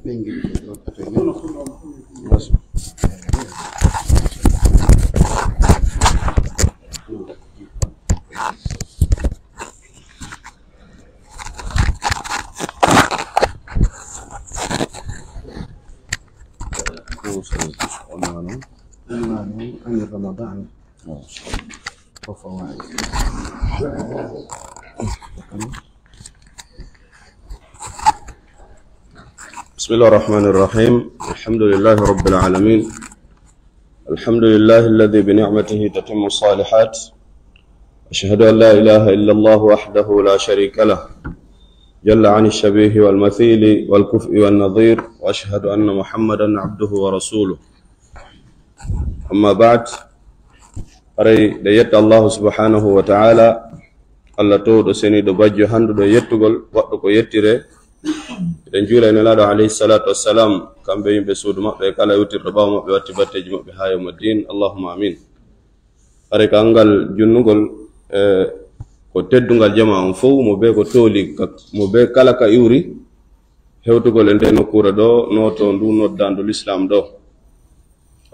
عن رمضان وفوائد. بسم الله الرحمن الرحيم. الحمد لله رب العالمين. الحمد لله الذي بنعمته تتم الصالحات. أشهد أن لا إله إلا الله وحده لا شريك له جل عن الشبيه والمثيل والكفء والنظير، وأشهد أن محمدا عبده ورسوله. أما بعد، أري ديت الله سبحانه وتعالى الله تو سني دو بجو هاندو دو يتغول وقت كو يتيري den jula ina lado alayhi salatu wassalam kambe yimbe suudu mabbe kala yutir bawo mabbe watti batteji mabbe hayo madin. Allahumma amin. Are kangal junnugol ko teddungal jama on fow mo be ko toli mo be kala ka iwri hewtugol en den kura do noto ndu noddandu l'islam do.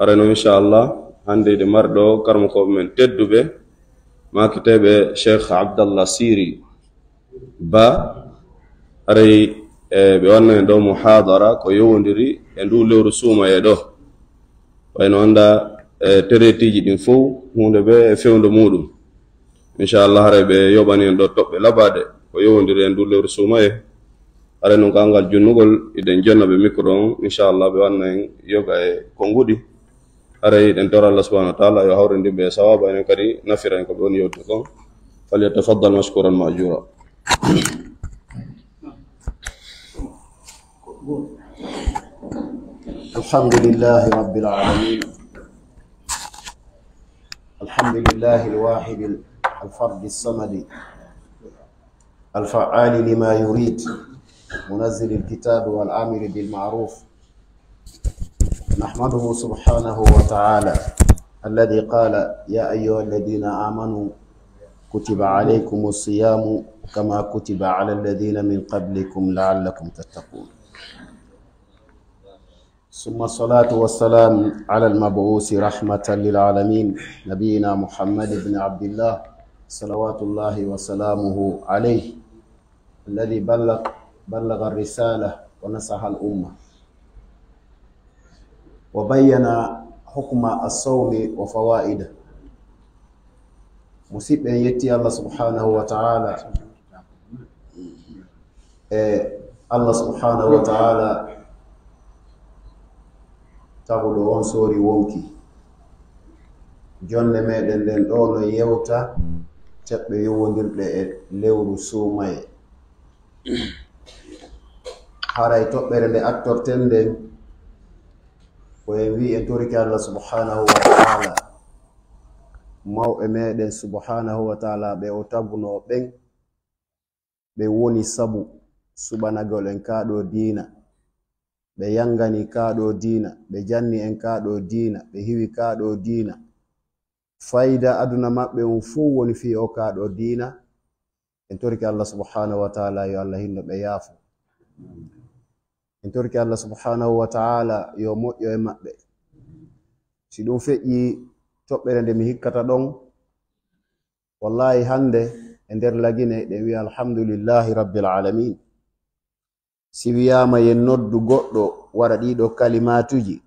Are no inshallah hande de mardo karmo ko men teddube ma kitabe Sheikh Abdallah Siri ba are be wanna en do muhadara ko yowondiri e ndu lewru suuma e do wayno anda teretiji din fow hunde be fewndo mudum. Inshallah hare be yobani en do tobbe labade ko yowondiri e ndu lewru suuma e are non kangal junnugol iden jonna be micro on. Inshallah be wanna en yoga e ko ngudi are den tora Allah subhanahu wa ta'ala yo hawrindi be sawaba en kadi nafira en ko don yewtu ko falyatafaddal mashkuran ma'jura. الحمد لله رب العالمين. الحمد لله الواحد الفرد الصمد الفعال لما يريد، منزل الكتاب والآمر بالمعروف. نحمده سبحانه وتعالى الذي قال يا أيها الذين آمنوا كتب عليكم الصيام كما كتب على الذين من قبلكم لعلكم تتقون. ثم الصلاة والسلام على المبعوث رحمة للعالمين نبينا محمد بن عبد الله صلوات الله وسلامه عليه، الذي بلغ الرسالة ونصح الأمة وبين حكم الصوم وفوائده. مصيب أن يتي الله سبحانه وتعالى الله سبحانه وتعالى tabuɗo on sori wonki jonne meɗen nden ɗo no yewta teɓɓe yowodirɗe e lewru suumaye. haray toɓɓere nde attorten nden ko en wi en toriki Allah subhanahu wa ta'ala mawɓe meɗen subhanahu wa ta'ala ɓe o tabuno ɓen ɓe woni sabu suɓanagol en kaɗo diina, ɓe yangani kaɗo diina, ɓe janni en kaɗo diina, ɓe hiwi kaɗo diina. fayda aduna maɓɓe on fuu woni fi o kaɗo diina. en torki Allah subhanahu wa ta'ala yo Allah hinno ɓe yaafo. en torki Allah subhanahu wa ta'ala yo moƴƴo e maɓɓe. si ɗum feƴƴi toɓɓere nde mi hikkata ɗon, wallahi hande e nder lagine ɗen wi alhamdulillahi rabbil alamin. si wiyama yen noddu goɗɗo wara ɗiɗo kalimatuji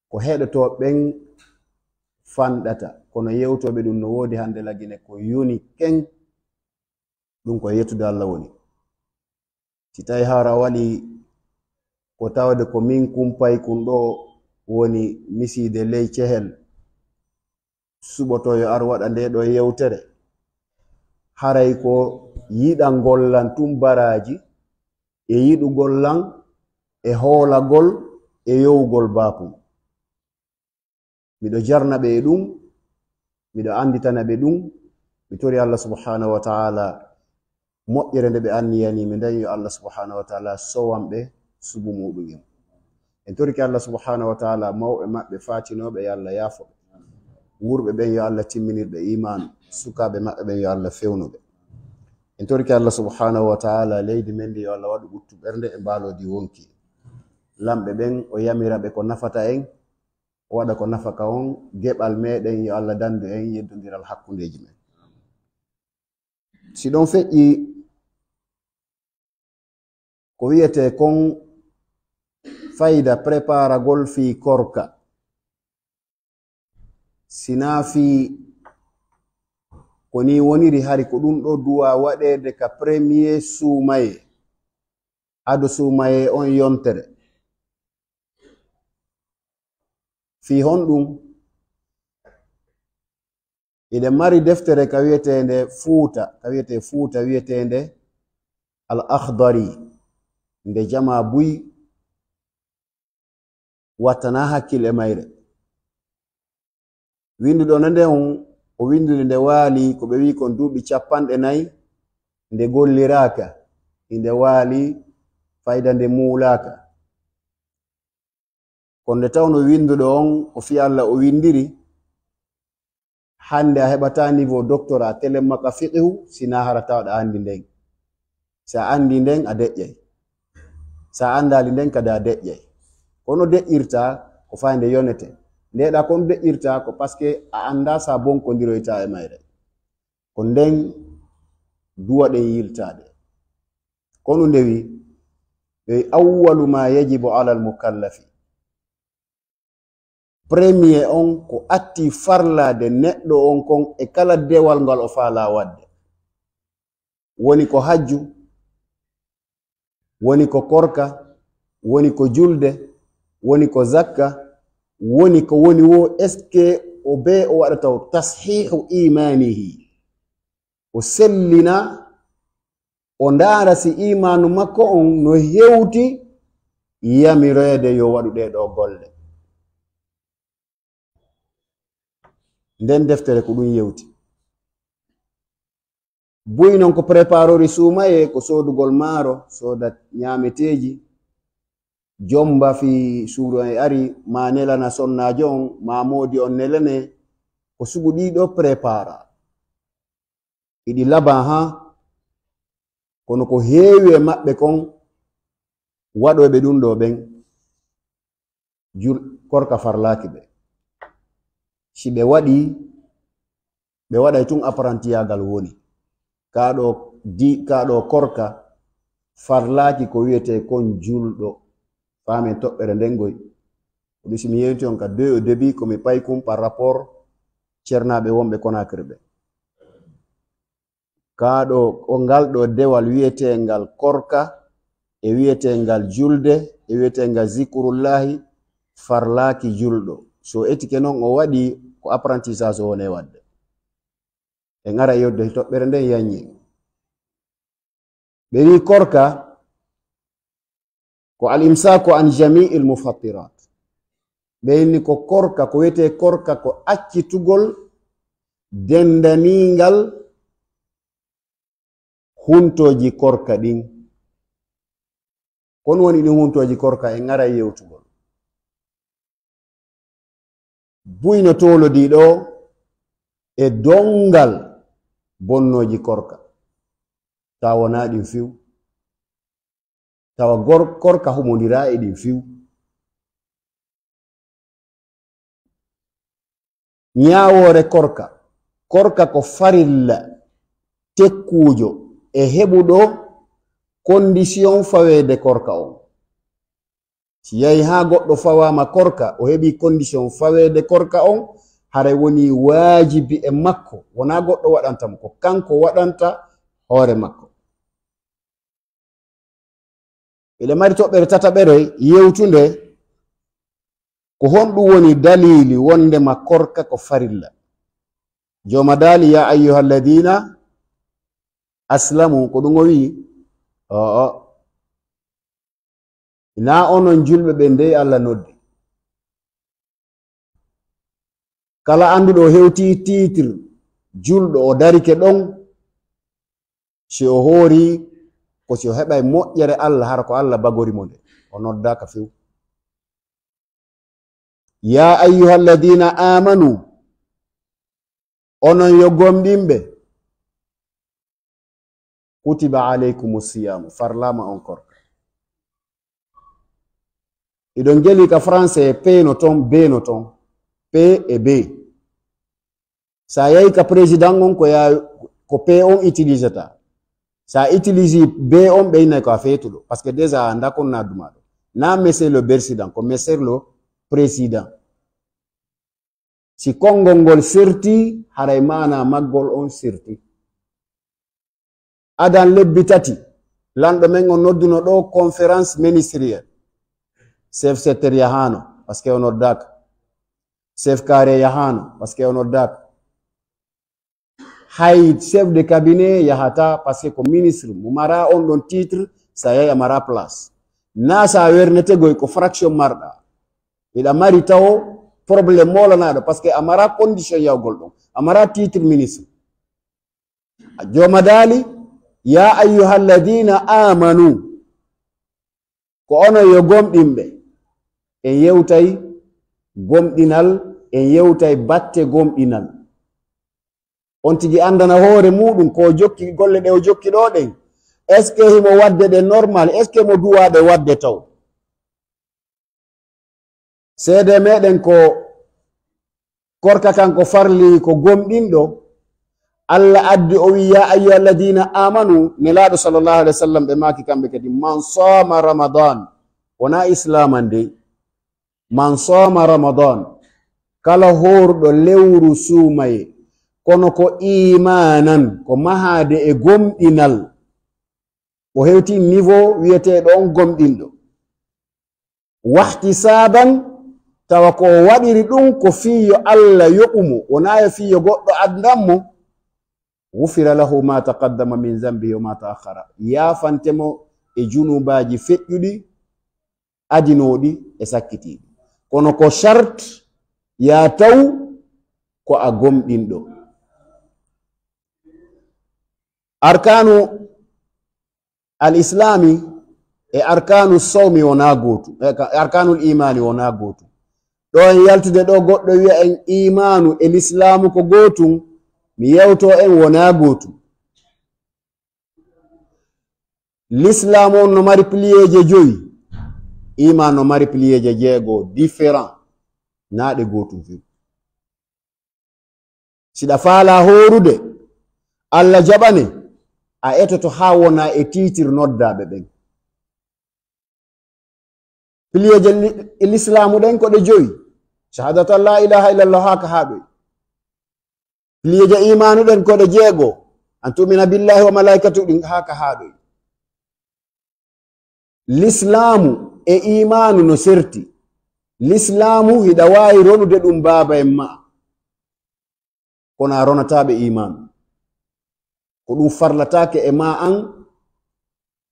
ko heɗoto ɓen fanɗata, kono yewtoɓe ɗum no wodi hande lagine ko yuni ken ɗum ko yettude Allah woni. si tawi hara waɗi ko tawde ko min kumpay kun ɗo woni miside ley cehel suɓoto yo ar waɗa nde ɗo yewtere, haray ko yiɗa ngollan tumbaraji e yiɗugol lan e hoolagol e yowugol bakum. miɗo jarna ɓe e ɗum, miɗo anditana ɓe ɗum. mi tori Allah subhanahu wa ta'ala moƴƴere nde ɓe anniyani mi dañi yo Allah subhanahu wa ta'ala sowan ɓe subu muɗum en. en toriki Allah subhanahu wa ta'ala mawɓe maɓɓe fatinoɓe yo Allah yaafo ɓe, wurɓe ɓen yo Allah timminirɓe imanu, sukaɓe maɓɓe ɓen yo Allah fewnuɓe. en torki Allah subhanahu wa ta'ala leydi men ndi yo Allah waɗu ɓuttu ɓernde e mbalodi wonki. lamɓe ɓen o yamira ɓe ko nafata en, o waɗa ko nafaka on, geɓal meɗen yo Allah dandu en yeddodiral hakkundeji men. Si ɗon feƴƴi ko wiyete kon fayda préparagol fi korka, sina fi ko ni woniri hari ko ɗum ɗo duwa waɗede ka premier sumaye ado sumaye on yontere fi honɗum ide mari deftere ka wiyetende fuuta wiyetende al akhdari nde jama buy wattana hakkille mayre. Winduɗo no nde o windude nde waali ko ɓe wi kon duuɓi 40 nde golliraka, inde waali fayda nde muulaka. Kon nde tawno winduɗo on o fi Allah o windiri, hande a heɓata niveau doctorat telemaka fiqhu sina harata waɗa andi nden. Sa andi nden a deƴƴay, sa andali nden kada a deƴƴay. Kono deƴƴirta ko fayde yonete, ndeɗa kon deƴƴirta ko paske a anda sa bonkondiroyta e mayre, ko nden duwaɗen yiltade. Kono ndewi ɓe awwalu ma yajibu ala al mukallafi, premier on ko atti farlade neɗɗo on kon e kala dewal ngal o faala wadde, woni ko hajju, woni ko korka, woni ko julde, woni ko zakka, woni ko woni wo eske o be o waɗata o tashihu imanihi, o sellina o ndaara si imanu makko on no hewti yamiroyede yo waɗu ɗeɗo golle. Nden deftere ko ɗum yewti. Buy non ko préparori sumaye ko sodugol maaro, soda ñameteji, jomba fi suudu e ari ma nelana sonnajo on, ma modi on nelane, ko sugu ɗiɗo prépara iɗi laba ha. Kono ko heewi e maɓɓe kon waɗoɓe ɗum ɗo ɓen korka farlaki ɓe. Si ɓe waɗi, ɓe waɗay tun apprentiyagal woni kaɗo korka farlaki ko wiyete kon julɗo. Famen toɓɓere ndengoy ɗum simi yewti on ka 2 au début ko mi pay kum par rapport cernaɓe wonɓe Conakry ɓe. Kaɗo o ngal ɗo dewal wiyetengal korka e wiyetengal julde e wiyetengal zikrullahi farlaki julɗo. So etike non o waɗi ko apprentissage o wone wadde. E ngara yewde toɓɓere nden yanyi ɓe wi korka ko al-imsaku an jami'il mufattirat. Ɓeyni ko korka ko wiyete korka ko accitugol dendaningal huntoji korka ɗin. Kon woni ɗin huntoji korka e ngara yewtugol. Buyno tolodiɗo e dongal bonnoji korka ta wona ɗin fiw, tawa korka humodira e ɗin fiw. Ñawore korka ko farilla tekkujo e heɓuɗo condition fawede korka on. Si yahi ha goɗɗo fawama korka o heɓi condition fawede korka on, haray woni wajibi e makko, wona goɗɗo waɗantamo, ko kanko waɗanta hoore makko. Ele mari toɓɓere tataɓere yewtunde ko honɗum woni dalili wondema korka ko farilla. Joma dali ya ayyuha alladina aslamu ko ɗum o wi na onon julɓe ɓe nde Allah noddi. Kala anduɗo o hewti titre julɗo o darike ɗon, si o hoori ko si o heɓay moƴƴere Allah hara ko Allah bagorimo nde o noddaka few. Ya ayyuha alladina amanu onon yo gomɗinɓe kutiba alaykumus siyamu farlama on korka. iɗon geli ka français p no ton b no ton p e b sa yahi ka président on ko p on utilisata sa utilise b on ɓeynay ko a feetuɗo par ce que déjà anda kon na dumaɗo na monsieur le président ko monsieur le président si konngol ngol serti haray mana maggol on serti adan lebbi tati lanɗo men on nodduno ɗo conférence ministériel chef secteur yahano par ce que o noddaka chef carré yahano par ce que o noddaka hay chef de cabinet yahata par ce que ko ministre mo mara on ɗon titre sa yahi a mara place na sa wernete goy ko fraction marɗa iɗa mari taw probléme molanaɗo par ce que a mara condition yawgol ɗon a mara titre ministre a joma daali ya ayyuha alladina amanu ko ono yo gomɗinɓe en yewtay gomɗinal en yewtay batte gomɗinal on tigi andana hoore muɗum ko jokki golle ɗe o jokki ɗo ɗen est ce que himo wadde ɗe normal est ce que mo duwaɗe wadde taw seede meɗen ko korka kanko farli ko gomɗinɗo Allah addi o wi ya ayyuha alladina amanu nelaɗo sallallahu alaihi wa sallam ɓe maki kamɓe kadi man sama ramadan wona islaman de man sama ramadan kala horɗo lewru suumaye kono ko imanan ko mahade e gomɗinal o hewti niveau wiyeteɗo on gomɗinɗo wahtisaban tawa ko waɗiri ɗum ko fiyo Allah yoɓumo wona e fiyo goɗɗo addanmo wufira lahu ma taqaddama min zambi wa ma ta'akhkhara yafantemo e junubaji feƴƴuɗi adinoɗi e sakkitiɗi kono ko charte ya taw ko a gomɗinɗo arkanu al islami e arkanu sawmi wona gotu arkanul imani wona gotu ɗo en yaltude ɗo goɗɗo wiya en imanu e l'islamu ko gotum mi yewto en wona gotum l'islamu on no mari pliyeje 5 iman no mari pliyeje 6 différent naɗe gotum fi siɗa faala horude Allah jaɓane a etoto ha wona e titir noddaɓe ɓen pliyeje l'islamu ɗen ko ɗe 5 shahadatu an la ilaha illallah haka ha ɗoy pliyeje imanu ɗen ko ɗe 6 an tumina billahi wa malaikatu ɗin haka ha ɗoy l'islamu e imanu no serti l'islamu hiɗa wawi ronude ɗum baba en ma kono a ronataɓe imanu ko ɗum farlatake e ma an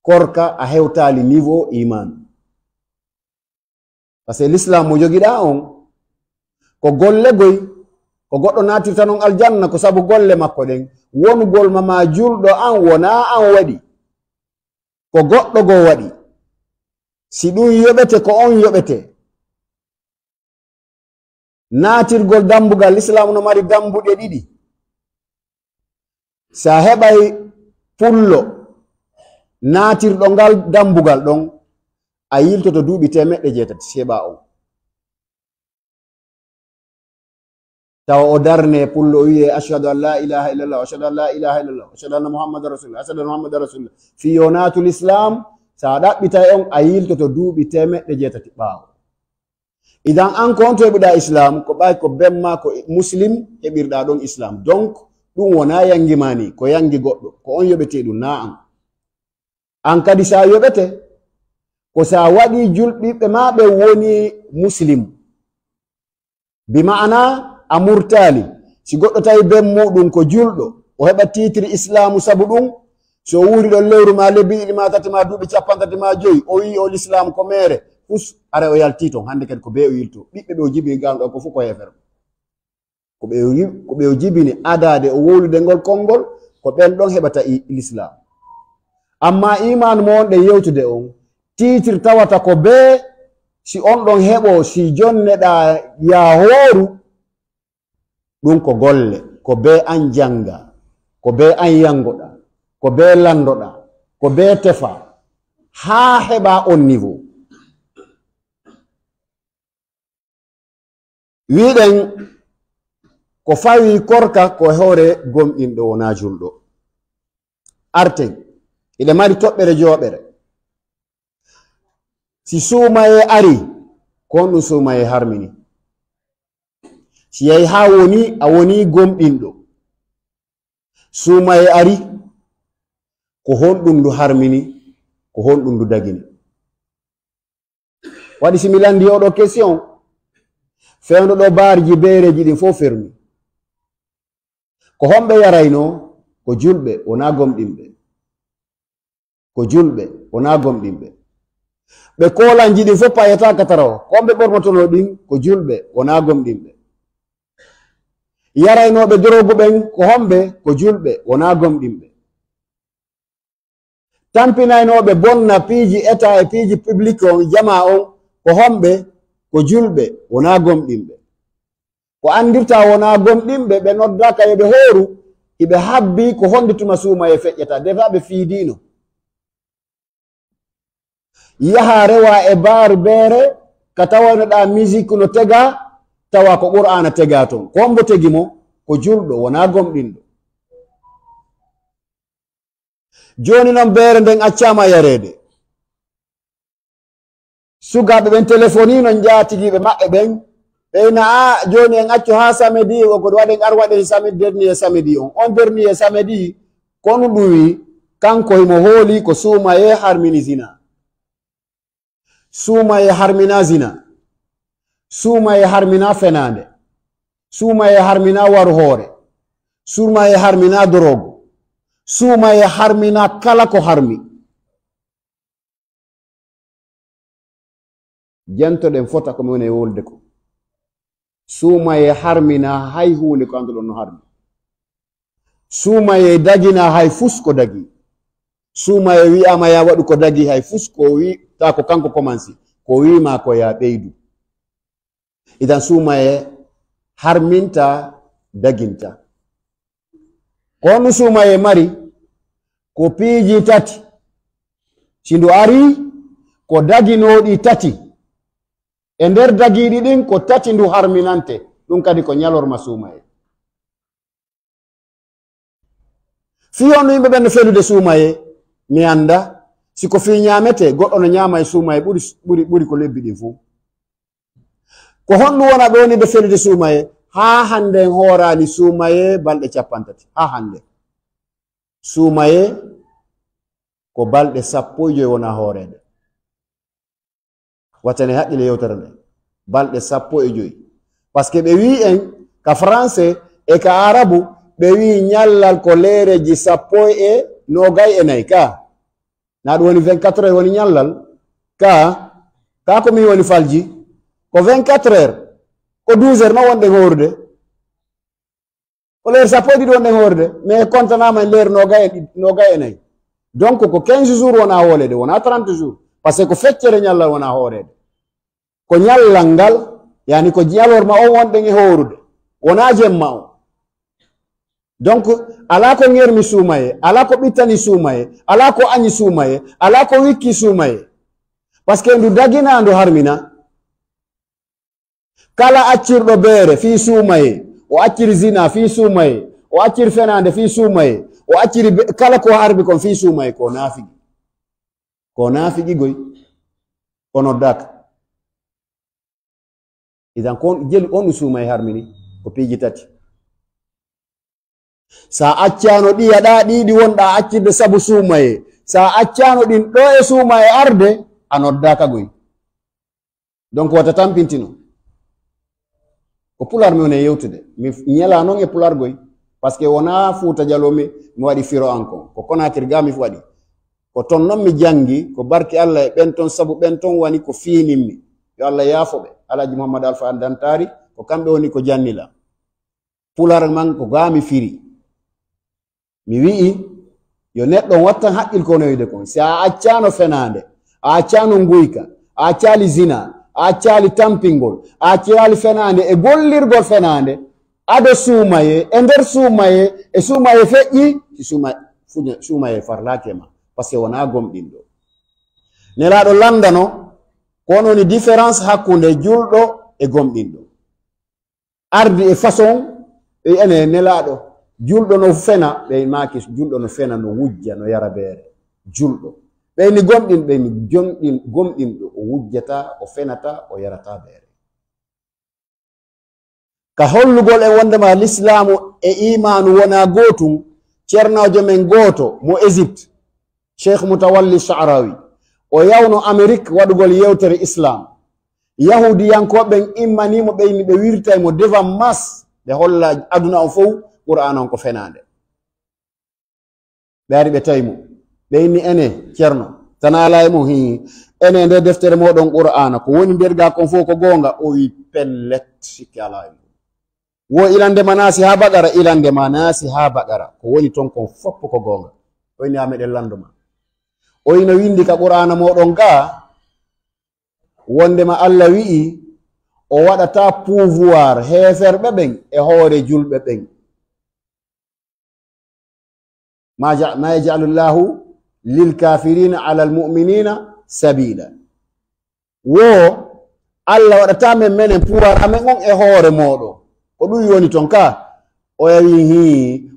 korka a hewtali niveau imanu par ce que l'islam mo jogiɗa on ko golle goy ko goɗɗo natirta non aljanna ko sabu golle makko ɗen wongol mama julɗo an wona an waɗi ko goɗɗo go waɗi si ɗum yoɓete ko on yoɓete natirgol dambugal l'islam no mari dambuɗe 2 sa heɓay pullo natirɗo ngal dambugal ɗon a yiltoto duuɓi 100 seɓa on tawa o darne pullo o wiye ashhadu an la ilaha illallah ashhadu an la ilaha illallah ashhadu anna muhammadan rasulullah ashhadu anna muhammadan rasulullah fiyonatul islam sa ɗaɓɓitay on a yiltoto duuɓi 100 ɓaawo idan an ko on to heɓuɗa islam ko ɓay ko bemma ko muslim heɓirɗa ɗon islam donc ɗum wona yangi mani ko yangi goɗɗo ko on yoɓete ɗum na an kadi sa yoɓete ko sa waɗi julɓiɓɓe ma ɓe woni muslim bi ma'ana a murtali si goɗɗo tawi ben muɗum ko julɗo o heɓa titre islamu sabu ɗum so wuri ɗon lewru ma lebbi 2 ma 3 ma duuɓi 50 ma 5 o wi o l'islam ko mere fus ara o yalti ton hande kadi ko be o yilto ɓiɓɓe ɓe o jibini gamɗo ko fu ko hefere ko ɓe o jibini adade o wolude ngol konngol ko ɓen ɗon heɓata l'islam amma iman mo on ɗe yewtude on titre tawata ko be si on ɗon heɓo si jonneɗa ya hooru ɗum ko golle ko be an janga ko be an yangoɗa ko be landoɗa ko be tefa ha heɓa on niveau wiɗen ko fawi korka ko hore gomɗinɗo wona julɗo. Arten iɗe mari toɓɓere joɓere. Si sumaye ari ko on ɗum sumaye harmini. Si yahi ha woni a woni gomɗinɗo, sumaye ari ko honɗum ndu harmini, ko honɗum ndu dagini. Waɗi simi landi oɗo question fewndo ɗo barji bereji ɗin fof fermi. Ko homɓe yarayno ko julɓe wona gomɗinɓe, ko julɓe wona gomɗinɓe. ɓe kolanji ɗin fof payata katara o ko homɓe ɓornotono ɗin ko julɓe wona gomɗinɓe. Yaraynoɓe dorogu ɓen ko homɓe ko julɓe wona gomɗinɓe. Tampinaynoɓe bonna piiji état e piiji public on jama on ko homɓe ko julɓe wona gomɗinɓe. Ko andirta wona gomɗinɓe ɓe noddaka yoɓe hooru iɓe habbi ko hondituma suuma e feƴƴata defa ɓe fiidino. Yaha rewa e bar bere ka tawanoɗa musique no tega tawa ko qur'ana tega ton ko hombo tegi mo ko julɗo wona gomɗinɗo. Joni noon bere nden accama yarede, sugaɓe ɓen téléphone non jaatigiɓe maɓɓe ɓen ɓeyna a joni en accu ha samedi o koɗo waɗen ar waɗen samedi dernier samedi on dernier samedi kono ɗum wi kanko himo hooli ko suumaye harmini zina. Suumaye harmina zina, suumaye harmina fenande, suumaye harmina waru hoore, suumaye harmina dorogo, suumaye harmina kala ko harmi. Jantoɗen fota ko min wolde ko suumaye harmina hay hunde ko anduɗon no harmi. Suumaye dagina hay fus ko dagi. Suumaye wi'ama ya waɗu ko dagi hay fus ko wi ta ko kanko commenci ko wima ko ya ɓeydu. Idan suumaye harminta daginta. Kono suumaye mari ko piiji tati. Sindu ari ko daginoɗi tati. E nder dagiɗi ɗin ko tati ndu harminante ɗum kadi ko ñalorma suumaye. Fiyon yimɓe ɓen no felude suumaye mi anda siko fi ñamete goɗɗo no ñama e suumaye ɓuri ko lebbi ɗin fuu. Ko honɗum wona ɓe woni ɓe felude suumaye ha hande horani suumaye balɗe 50 ha hande. Suumaye ko balɗe 15 wona horede. Wattane haqqile yewtere nde balɗe 15 par ce que ɓe wi en ka français e ka arabu ɓe wi ñallal ko leereji 14 ka na ɗum woni 24 heures woni ñallal ka ko min woni falji ko 24 heures ko 12 heures no wonɗen horude ko leer 12 wonɗen horude mais contanama en leer 24 donc ko 15 jours wona hoolede wona 30 jours par ce que ko feccere ñallal wona hoorede ko ñallal ngal yani ko ñalorma on wonɗen e horude wona jemma on. Donc ala ko ngermi suumaye, ala ko ɓittani suumaye, ala ko añi suumaye, ala ko wikki suumaye, par ce que ndu dagina ndu harmina. Kala accirɗo beere fi suumaye o acciri zina fi suumaye, o acciri fenande fi suumaye, o acciri kala ko harmi kon fi suumaye ko naafigi goy ko noddaka. Idan kon jeli on ɗum suumaye harmini ko piiji tati. Sa accano ɗi yaɗa ɗiɗi wonɗa accirde sabu suumaye, sa accano ɗin ɗo e suumaye arde a noddaka goy. Donc wata tampintino ko pular mi woni yewtude mi ñala noon e pular goy par ce que wona Fuuta Jallow mi waɗi firo an kon ko Conakry ga mi waɗi ko ton noon mi jangi ko barki Allah e ɓen ton sabu ɓen ton wani ko fiininmi yo Allah yaafoɓe Alaji Mouhamadou Alpha Dantari ko kamɓe woni ko jannila pular man ko ga mi firi. Mi wi'i yo neɗɗo wattan haqqil ko noyde kon si a accano fenande, a accano nguyka, a accali zina, a accali tampingol, a accali fenande e gollirgol fenande ado suumaye e nder suumaye e suumaye feƴƴi si suumaye farlake ma par ce que wona gomɗinɗo. Nelaɗo landano ko woni différence hakkunde julɗo e gomɗinɗo. ardi e façon e ene nelaɗo julɗo no fena ɓe maki julɗo no fena no wujja no yara beere julɗo ɓeyni gomɗin ɓeyni gomɗinɗo o wujjata o fenata o yarata beere ka hollugol e wondema l'islamu e imanu wona gootum ceernojo men gooto mo Égypte cheikh Moutawalli Sha'rawi o yawno Amérique waɗugol yewtere islam yahudiyankoɓen immanimo ɓeyni ɓe wirtaymo devant masse ɓe holla aduna on fof qur'an on ko fenade ɓe ari ɓe tawimo ɓeyni ene ceerno tan ala e mo hi ene nde deftere moɗon qur'ana ko woni nder ga kon fof ko gonga o wi pellet sikki ala e wo ilande manasi ha baɗara ilande manasi ha baɗara ko woni ton kon foppo ko gonga o yini ameɗen landuma o yino windi ka qur'ana moɗon ga wondema Allah wi'i o waɗata pouvoir heferɓe ɓen e hoore julɓe ɓen ma yajalu llahu lilkafirina ala almuminina sabila wo Allah waɗata men menen pouvoir amen on e hoore moɗon ko ɗum yoni ton ka o yawi hi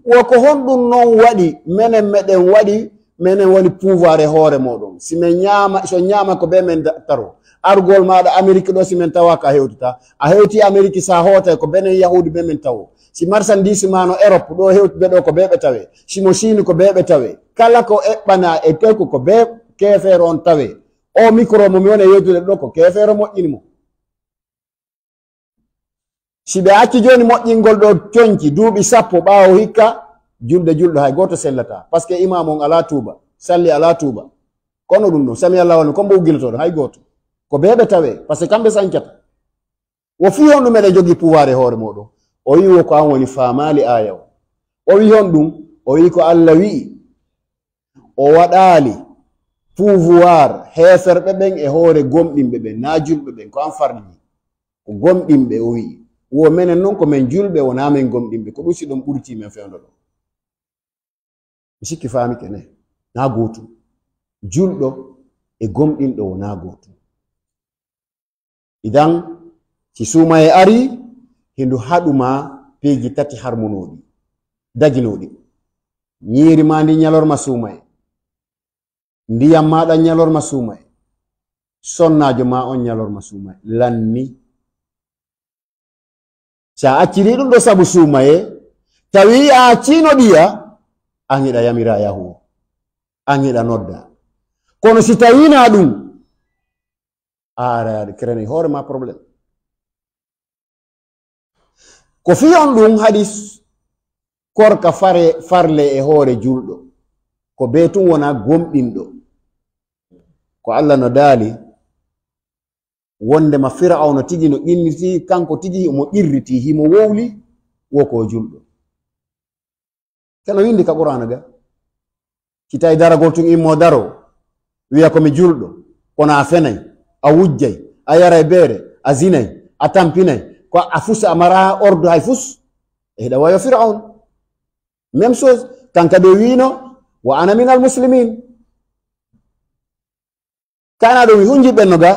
wo ko honɗum noon waɗi menen meɗen waɗi menen woni pouvoir e hoore moɗon si men ñaama so ñaama ko be men taro argol maɗa Amérique ɗo si men tawa ka hewtata a hewti Amérique sa hootay ko benen yahudi be men tawo si marchandise ma no Europe ɗo hewti ɓe ɗo ko beɓe tawe simo Chine ko beɓe tawe kala ko eɓɓana e telko ko be kefere on tawe o micro mo mi woni yewtude ɗo ko kefere moƴƴini mo si ɓe acci joni moƴƴingol ɗo coñci duuɓi 10 ɓaawo hikka julde julɗo hay goto sellata par ce que imam on ala tuuba salli ala tuuba kono ɗum ɗo sami Allah woni kombo uggiltoɗo hay goto ko beɓe tawe par ce que kamɓe sañcata wo fi hon ɗum eɗen jogui pouvoir e hoore moɗon o wi wo ko an woni famali aya o wi hon ɗum o wi ko Allah wi'i o waɗali pouvoir heferɓe ɓen e hoore gomɗinɓe ɓen na julɓe ɓen ko an farɗini ko gomɗinɓe o wi'i wo menen noon ko men julɓe wona men gomɗinɓe ko ɗum si ɗon ɓurti men fewdo ɗo mi sikki faami kene na gootum julɗo e gomɗinɗo wona gootum idan si suuma e ari hindu haɗuma peeji 3 harmunoɗi daginoɗi ñiiri ma ndi ñalorma suuma e ndiyam maɗa ñalorma suuma e sonnajo ma on ñalorma suuma e lanni sa acciri ɗum ɗo sabu suuma e tawi a accino ɗiya an hiɗa yamira yahuwo an hiɗa nodda kono si tawina ɗum a arayaɗo kerene hoore ma probléme ko fiyon ɗum haɗi korka farle e hoore julɗo ko be tun wona gomɗinɗo ko Allah no daali wondema Fir'auna tigi no inniti kanko tigi mo irriti himo wowli woko julɗo keno windi ka Qur'ana ga si tawi daragol tun immo daro wiya komi julɗo kono a fenay a wujjay a yaray beere a zinay a tampinay ko a fusa a mara ordre hay fus e hiɗa wayo Fir'aun même chose kanka ɓe wino wa ana min al muslimin kana ɗo wi hunjiɓenno ga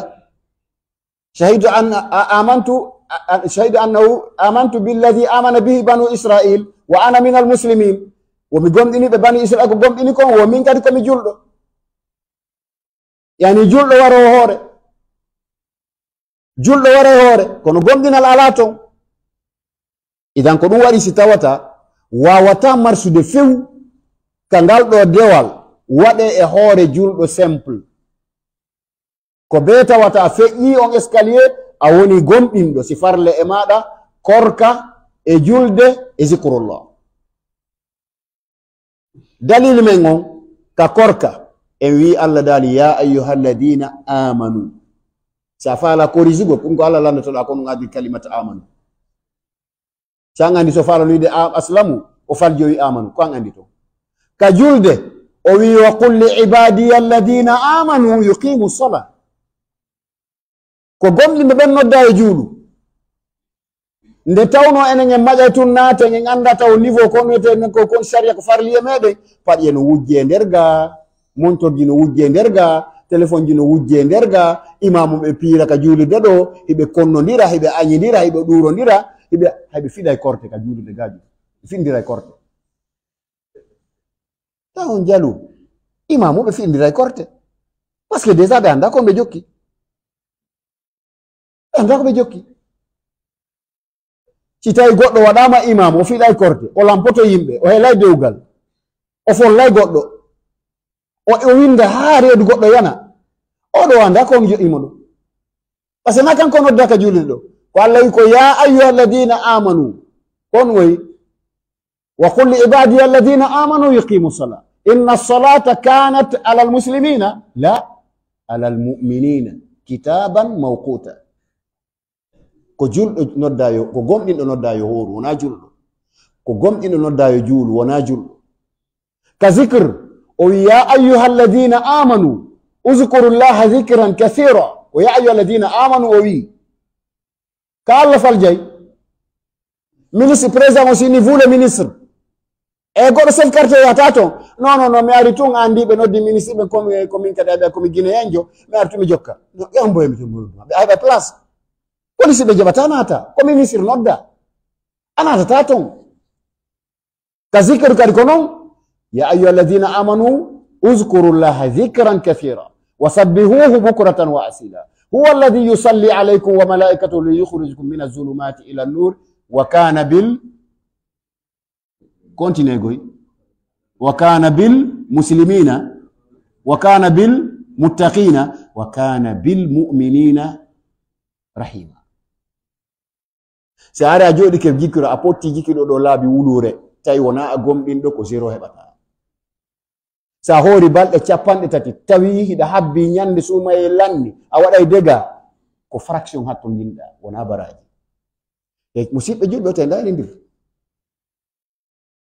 shahidu annahu amantu billadi amana bihi banu israil wa ana min al muslimin womi gomɗini ɓe bani israil ko gomɗini kon wo min kadi komi julɗo yani julɗo waro hoore julɗo ware hoore kono gomɗinal ala ton idan ko ɗum waɗi si tawata wawata marsude few ka ngal ɗo dewal waɗe e hoore julɗo simple ko be tawata a feƴƴi on escalier a woni gomɗinɗo si farle e maɗa korka e julde e zikrullah dalil men on ka korka en wi Allah daali ya ayyuhalladina amanu sa faala korisigo ɗum ko Allah landotoɗa ko ɗum addi kalimata amanu sa an andi so faala no wiide aslamu o falji o wi amanu ko an andi to ka julde o wi wa qul li ibadiya alladina amanu yuqimu sola ko gomɗinɓe ɓen nodda e juuɗu nde tawno enen en maƴay tun naate en anda taw niveau kon wiyete ko kon saria ko farli e meɗen paɗi no wujje nder ga montorji no wujje nder ga téléphone ji no wujje nder ga imamu ɓe piira ka juulide ɗo hiɓe konnodira hiɓe añidira hiɓe ɗurodira hayɓe fiɗa e korte ka juulude gaaju findira e korte ta on jalu imamu ɓe findira e korte par ce que déjà ɓe annda kon ɓe jokki ɓe annda ko ɓe jokki si tawi goɗɗo waɗama imamu o fiɗa e korte o lampoto yimɓe o helay dewgal o follay goɗɗo o winda haa reedu goɗɗo yana oɗo anda ko joƴƴimo ɗo par ce que na kanko noddaka juulide ɗo ko allah wi ko ya ayuha alladina amanu kon woyi wa qul li ibadiya alladina amanu yuqimu salat inna salata kanat ala almuslimina la ala almuminina kitaban mawquta ko julɗo noddayo ko gomɗinɗo noddayo hooru wona julɗo ko gomɗinɗo noddayo juulu wona julɗo ka zicre o wi ya ayuha alladina amanu uzkuru llaha zicran kathira o ya ayuha alladina amanu o wi ka allah faljay ministre président o sini vous le ministre e goɗɗo chef quartier yata toon non mi ari tun andiɓe noddi ministre ɓe komin kadi aɓe komi guinéenjo mi ari tun mi jokka ƴamboyemi ɓe ayɓa place police ɓe jaɓata naata ko ministre nodda a natata toon ka zicre kadi ko noon ya ayuha alladina amanu uzkuru llaha zicran kathira wa sabbihuhu bukratan wa asila huwa alladi yusalli alaykum wa malaikatuhu liyukhrijukum min azulumati ila nur wa kana bil continue goy wa kana bil muslimina wa kana bil muttaqina wa kana bil mu'minina rahima si ari a jooɗi ke jikiro a potti jikiɗo ɗo laabi wulure tawi wona a gomɗinɗo ko zéro heɓata sa hoori balɗe capanɗe tati tawi hiɗa habbi ñande sumaye lanni a waɗay dega ko fraction hatto jinɗa wona baraji e musidɓe julɓe o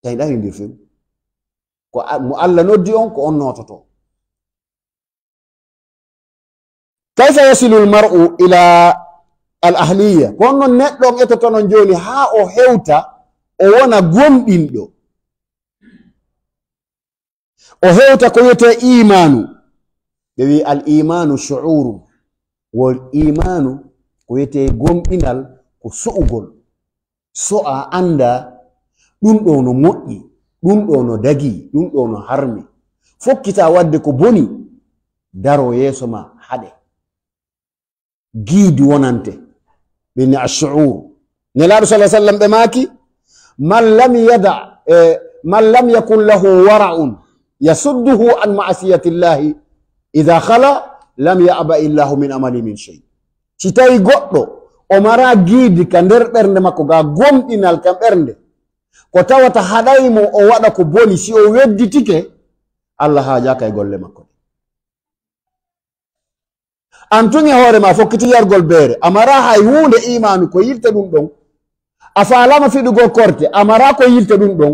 tawi ndaridir few ko mo allah noddi on ko on nototo kayfa yasilu lmar'u ila al ahliya ko on noon neɗɗo on etoto non joni ha o hewta o wona gomɗinɗo o hewta ko wiyete imanu ɓe wi al imanu shuuru wol imanu ko wiyete gomɗinal ko so'ugol so a anda ɗum ɗo no moƴƴi ɗum ɗo no dagi ɗum ɗo no harmi fokkita wadde ko boni daro yeeso ma haɗe giidi wonante ɓinni ashuur nelaɗo sa sallam ɓe maaki man lam yakun lahu wara'un yasudduhu an ma'asiyati llahi idha khala lam ya'ba illahu min amali min shay si tawi goɗɗo o mara giidi ka nder ɓernde makko ga gomɗinal kam ɓernde ko tawata haɗaymo o waɗa ko boni si o wedditike allah haajaka e golle makko an tun e hoore ma fokkiti yargol beere amara hay hunde imanu ko yilte ɗum ɗon a faalama fiɗugol korte amara ko yilte ɗum ɗon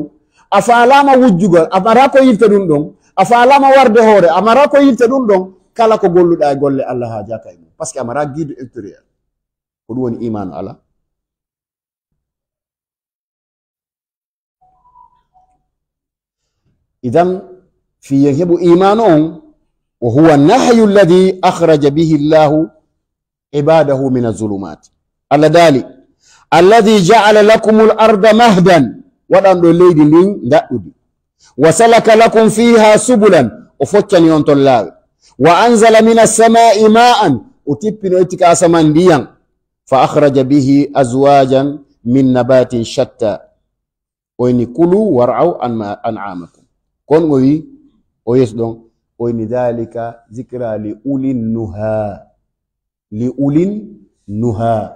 a faalama wujjugol amara ko yilte ɗum ɗon a faalama warde hoore amara ko yilte ɗum ɗon kala ko golluɗa e golle allah haajaka e mum par ce que amara guide extérieur ko ɗum woni imanu ala idan fiyen heɓu imanu on wa huwa nahyu alladi akhraja bihi llahu ibadahu min azulumat allah daali alladi ja'ala lakum l arda mahdan waɗanɗo leydi ndin gaɗɗudi wa salaka lakum fiha subulan o foccani on ton laawe wa anzala min assamai ma'an o tippino ittika asaman ndiyan fa akhraja bihi azwajan min nabatin shatta oyni kulu war'aw an'amakum kon o wi o yes ɗon oyni dhalika zicra li ulin nuha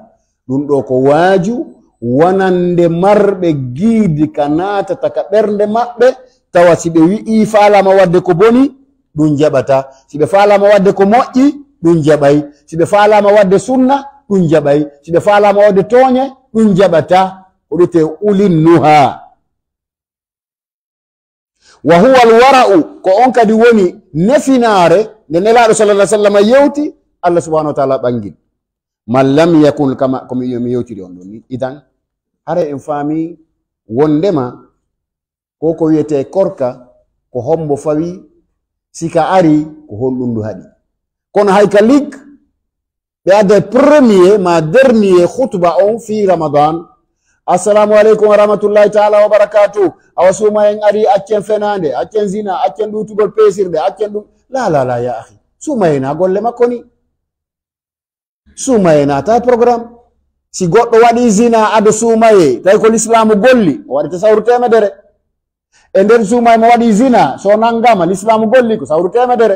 ɗum ɗo ko waaju wonande marɓe giidi ka naatata ka ɓernde maɓɓe tawa si ɓe wi'i faalama wadde ko boni ɗum jaɓata si ɓe faalama wadde ko moƴƴi ɗum jaɓay si ɓe faalama wadde sunna ɗum jaɓay si ɓe faalama wadde tooñe ɗum jaɓata ko ɗute ulin nuha wa huwa alwara'u ko on kadi woni nefinaare nde nelaɗo sallallah sallam yewti allah subhanahu wa taala ɓangin man lam yakun kama komi yewtiri on ɗon ni idan hara en faami wondema ko ko wiyete korka ko hombo fawi sika ari ko honɗundu haɗi kono hay ka lig ɓe adda premier ma dernier khutba on fi ramadan assalamu alaikum wa rahmatullahi ta'ala wa barakatuh awa suma en ari accen fenande accen zina accen ɗutugol pesirde accen ɗum la ya akhi sumayena golle makko ni sumayena ta programme si goɗɗo waɗi zina ado sumaye tawi ko l'islamu golli o waɗi tasawru temedere e nder sumaye mo waɗi zina so nangama l'islamu golli ko sawru temedere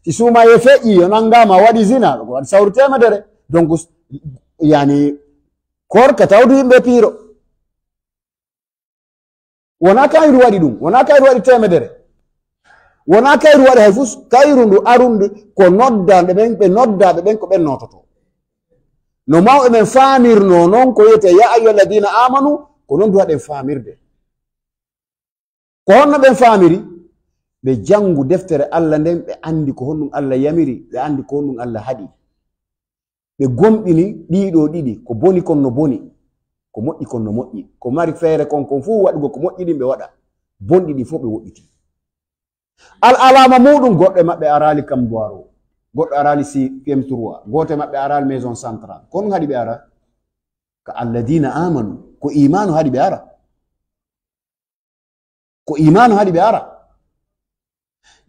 si sumaye feƴƴi o nangama o waɗi zina ko waɗi sawru temedere donc yani korka tawdu yimɓe piiro wona kayru waɗi ɗum wona kayru waɗi temedere wona kayru waɗi hay fus kayru ndu arundu ko noddaɓe ɓen ɓe noddaɓe ɓen ko ɓen nototo no mawɓe men famirno noon ko wiyete ya ayyuha alladina amanu ko noon duwaɗen famirde ko honno ɓen famiri ɓe jangu deftere Allah nden ɓe andi ko honɗum Allah yamiri ɓe andi ko honɗum Allah haɗi ɓe gomɗini ɗiɗo ɗiɗi ko boni kon no boni ko moƴƴi kon no moƴƴi ko mari feere kon kon fuu waɗugo ko moƴƴi ɗin ɓe waɗa bonɗi ɗi fof ɓe woɗɗiti al alama muɗum goɗɗo maɓɓe arali kam boiro goɗɗo arali PM3 goto maɓɓe arali maison centrale kon haɗi ɓe ara ka alladina amanu ko imanu haɗi ɓe ara ko imanu haɗi ɓe ara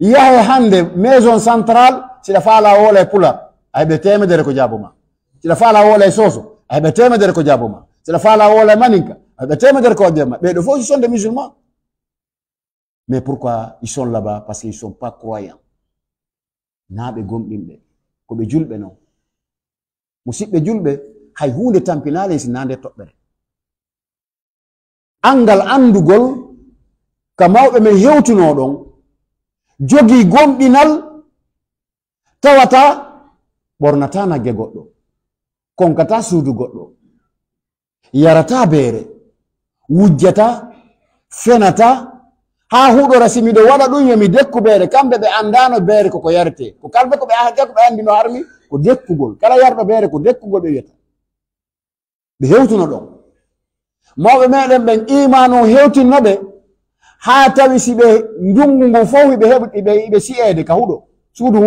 yahe hande maison centrale siɗa faala wola e pular a heɓe temedere ko jaboma siɗa faala wola e soso a heɓe temedere ko jaboma siɗa faala wola e maninka a heɓe temedere ko jaboma ɓeɗo fof ils sont des musulmans mais pourquoi ils sont là-bas parce qu'ils sont pas croyants naɓe gomɗinɓe ko ɓe julɓe noon musidɓe julɓe hay hunde tampinale si nande toɓɓere angal andugol ka mawɓe men hewtuno ɗon jogii gomɗinal tawata ɓornata nagge goɗɗo konkata suudu goɗɗo yarata beere wujjata fenata ha huɗora simiɗo waɗa ɗum yomi dekku beere kamɓe ɓe andano beere koko yarete ko kalɓe ko ɓe andino harmi ko dekkugol kala yarɗo beere ko dekkugol ɓe wiyata ɓe hewtuno ɗon mawɓe meɗen ɓen imanu hewtinno ɓe ha tawi si ɓe ndungu ngu fof ɓe si'ede ka huɗo suudu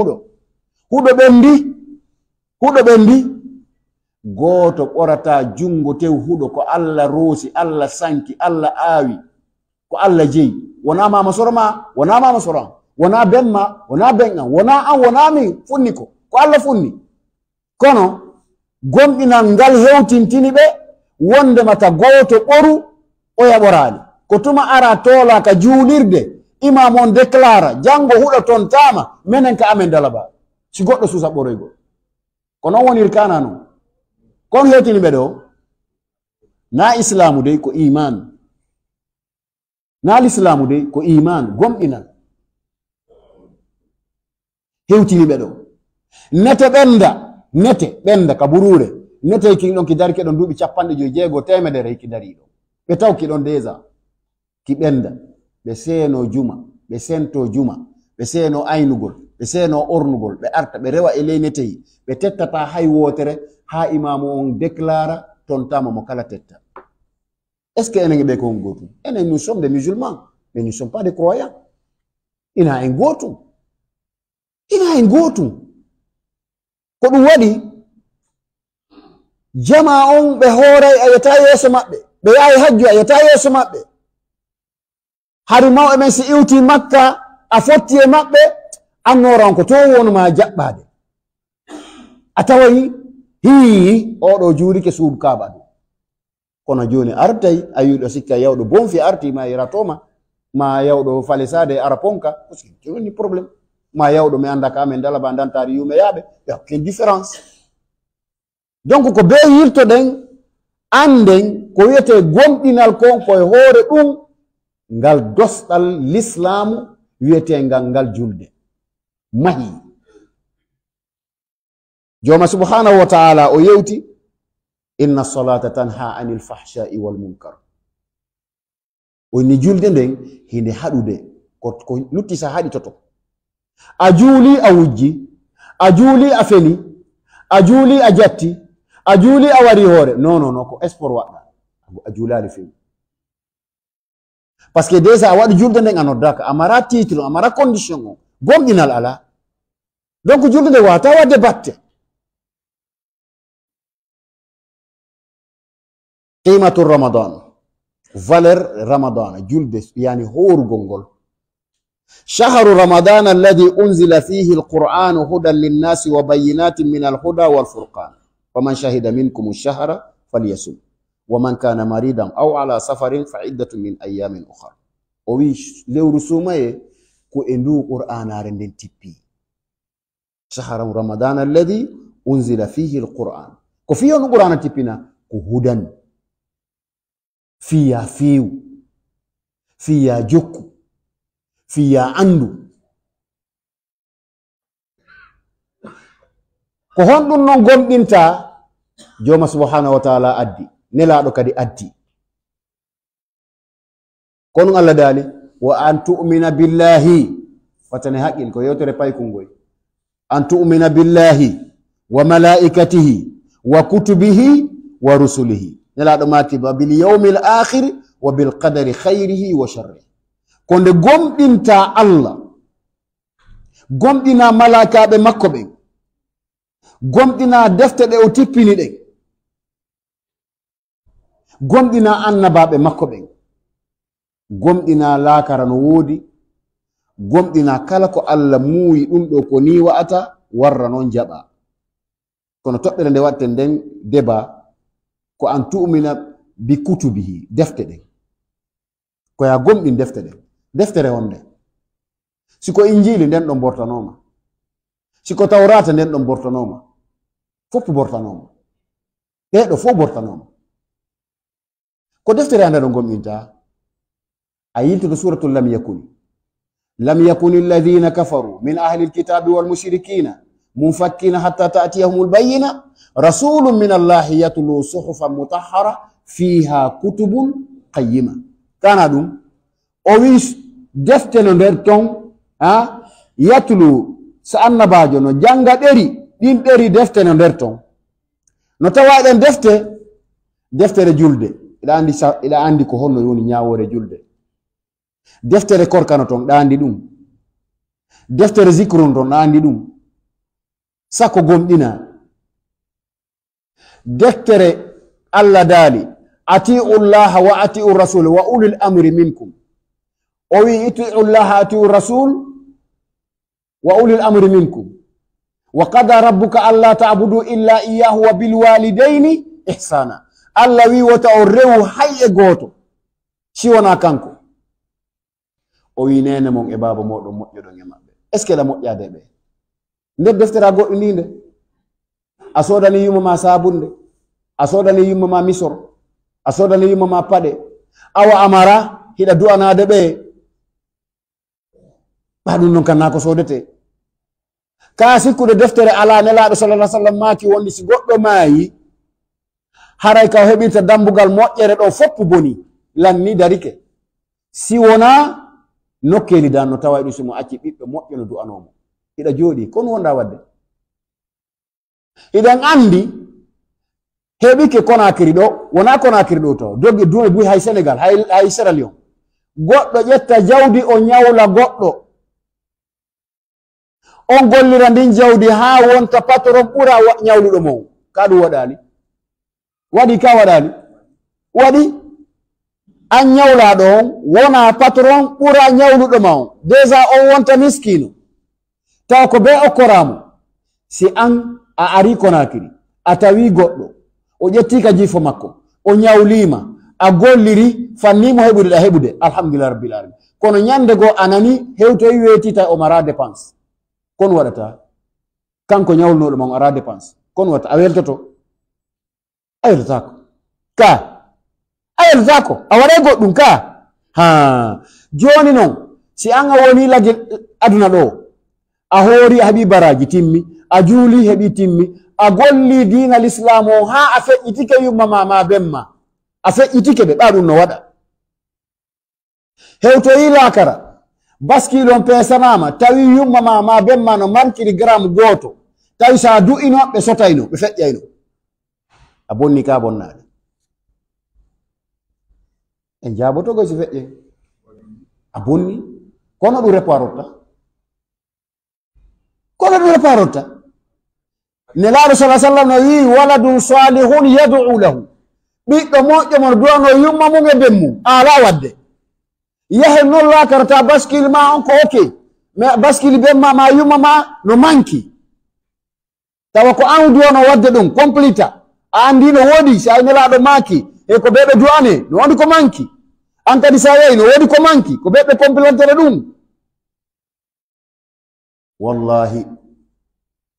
huɗo ɓendi gooto ɓorata jungo tew huɗo ko Allah roosi Allah sanki Allah aawi ko Allah jeyi wona mama soro ma wona mama soro an wona ben ma wona ben an wona an wona min funni ko Allah funni kono gomɗinal ngal hewtintini ɓe wonde mata gooto ɓoru o yaɓorali ko tuma ara toola ka juulirde imam on déclara jango huɗo ton tama menen ka amen dalaba si goɗɗo susa ɓoroygol ko noon wonir kana noon kon hewtini ɓe ɗo na islamu dey ko iman na l'islamu dey ko iman gomɗinal hewtini ɓe ɗo nete ɓenda ka burure nete kin ɗon ki dari ke ɗon duuɓi 56 temedere ki dari ɗo ɓe taw ki ɗon déjà ki ɓenda ɓe seeno juma ɓe sento juma ɓe seeno aynugol ɓe seeno ornugol ɓe arta ɓe rewa e ley neteyi ɓe tettata hay wotere ha imamu on déclara ton tama mo kala tetta est ce que enen ɓe kon gotum enen nous sommes des musulmans mais nous sommes pas des croyants ina en gotum ko ɗum waɗi jama on ɓe hooray a yetta yeeso maɓɓe ɓe yahi hajju a yetta yeeso maɓɓe hari mawɓe men si iwti makka a fotti e maɓɓe annoran ko to wonuma jaɓɓade a tawayi oɗo juurike suudu kaaba ɗum kono joni artay a yiɗo sikka yawɗo bonfi arti ma iratoma ma yawɗo falesade ara ponka woni probléme ma yawɗo mi anda ka amen dalaba dantari yume yaaɓe ken différence donc ko be yirtoɗen anden ko wiyete gomɗinal kon koye hoore ɗum ngal dosɗal l'islamu wiyetengal ngal julde mahi joma subhanahu wa ta'ala o yewti inna salata tanha anil fahshai wal munkar woni julde nden hinde haɗude ko lutti sa haɗi toto a juuli a wujji a juuli a feni a juuli a jatti a juuli a wari hoore non ko sport waɗɗa a juulali fewi par ce que déjà a waɗi julde nden a noddaka amara titre amara condition o gomɗinal ala donc julde nde wata wadde batte qimatu ramadan valeur ramadan julde yani horugol ngol shahru ramadan alladhi unzila fihi alqur'anu hudan linnasi wa bayyinatin min alhuda walfurqan faman shahida minkum ash-shahra falyasum wa man kana maridan aw ala safarin fa iddatun min ayamin ukhra o wi lewru sumaye ko e ndu qur'anare nden tippi shahru ramadan alladhi unzila fihi alquran ko fiyo no qur'ana tippina ko hudan fiya fiu fiya jokku fiya andu ko honɗum non gonɗinta joma subhanahu wa ta'ala addi nelaɗo kadi addi kono Allah dali wa an tu'mina billahi watane haqqil ko yewtere paykungoy an tu'mina billahi wa malaikatihi wa kutubihi wa rusulihi nelaɗo maki ba bil yawmil akhir wa bil qadari khayrihi wa sharrihi konde gomɗinta Allah gomɗina malakaɓe makko ɓen gomɗina defte ɗe o tippini ɗen gomɗina annabaɓe makko ɓen gomɗina laakara no woodi gomɗina kala ko Allah muuyi ɗum ɗo ko ni wa'ata warra noon jaɓa kono toɓɓere nde watte nden deba ko an tu'mina bi kutubihi defte ɗen ko ya gomɗin defte ɗen deftere wonde siko injili nden ɗon bortanoma siko tawrata nden ɗon bortanoma fof bortanoma ɓeɗo fof bortanoma ko deftere ande ɗo gomɗinta a yiltude suratul lam yakuni alladhina kafaru min ahli alkitabi walmushrikina munfakkina hatta ta'tiyahum albayyina rasulun min allahi yatlu suhufan mutahhara fiha kutubun qayyima kana ɗum o wi defte no nder ton yatlu so annabajo no janga ɗeri ɗin ɗeri defte no nder ton no tawaɗen deftere julde ila andi ko honno yoni ñawore julde deftere korkano ton ɗa andi ɗum deftere zikrun ton ɗa andi ɗum sako gomɗina deftere Allah daali atiu llaha wa atiu rasul wa ulil amri minkum o wi itiu llaha atiu rasul wa ulil amri minkum wa qada rabbuka alla ta'budu illa iyyahu wa bil walidaini ihsana Allah wi wota o rewu hayye goto siwona kanko o wi nene mon e baba moɗon moƴƴoɗon e maɓɓe est ce que la moƴƴade ɓe nder deftera goɗɗininde a sodani yumma ma sabunde a sodani yumma ma misor a sodani yumma ma paɗe awa amara hiɗa du'anade ɓe ɓa ɗum non kan na ko sodete ka sikkude deftere ala nelaɗo sallallahu alaihi wasallam maki wonni si goɗɗo maayi haray ka o heɓirta dambugal moƴƴere ɗo foppu boni lanni darike si wona nokkeli dan no tawa ɗum simo acci ɓiɓɓe moƴƴo no du'anomo iɗa jooɗi kon wonɗa wadde iɗen andi heɓike Conakry ɗo wona Conakry ɗo taw dogge dume buy hay Sénégal hay Sierra Leone goɗɗo ƴetta jawdi o ñawla goɗɗo on gollira ndin jawdi ha wonta patron ɓura ñawluɗo mo ka ɗum waɗani waɗi ka waɗani waɗi an ñawlaɗo on wona patron ɓura ñawluɗo ma on déjà on wonta miskino taw ko be okkoramo si an a ari Conakry a tawi goɗɗo o ƴetti ka jifo makko o ñawlima a golliri fannimo heɓude ɗa heɓude alhamdulillah rabbil alamin kono ñande go anani hewtoyi weetita o mara dépense kon waɗata kanko ñawlunoɗo ma on ara dépense kon waɗata a weltoto a weltatako ka a weltatako a waɗay goɗɗum ka ha joni noon si an a woni lagge aduna ɗo a hoori a heɓi baraji timmi a juuli heɓi timmi a golli diina l'islam o ha a feƴƴitike yumma ma bemma a feƴƴitike ɓe ɓa ɗum no waɗa hewtoyi lakara baskilon pesanama tawi yumma ma bemma no mankiri gramme goto tawi sa du'ino ɓe sotayno ɓe feƴƴayno a bonni ka bonnade en jabotogoy so feƴƴe a bonni kono ɗum reparotta nelaɗo sallallahu alaihi wasallam no wi waladun salihun yad'u lahu ɓiɗɗo moƴƴo mon duwano yumma mum e ben mum ala wadde yahe nolla karata baskil ma on ko oke baskil ben ma yumma ma no manki tawa ko an duwano wadde ɗum complita a andi no woodi sa nelaɗo maki e ko ɓeɓe duwane no wodi ko manki an kadi sa yehi no wodi ko manki ko ɓeɓe compilantere ɗum wallahi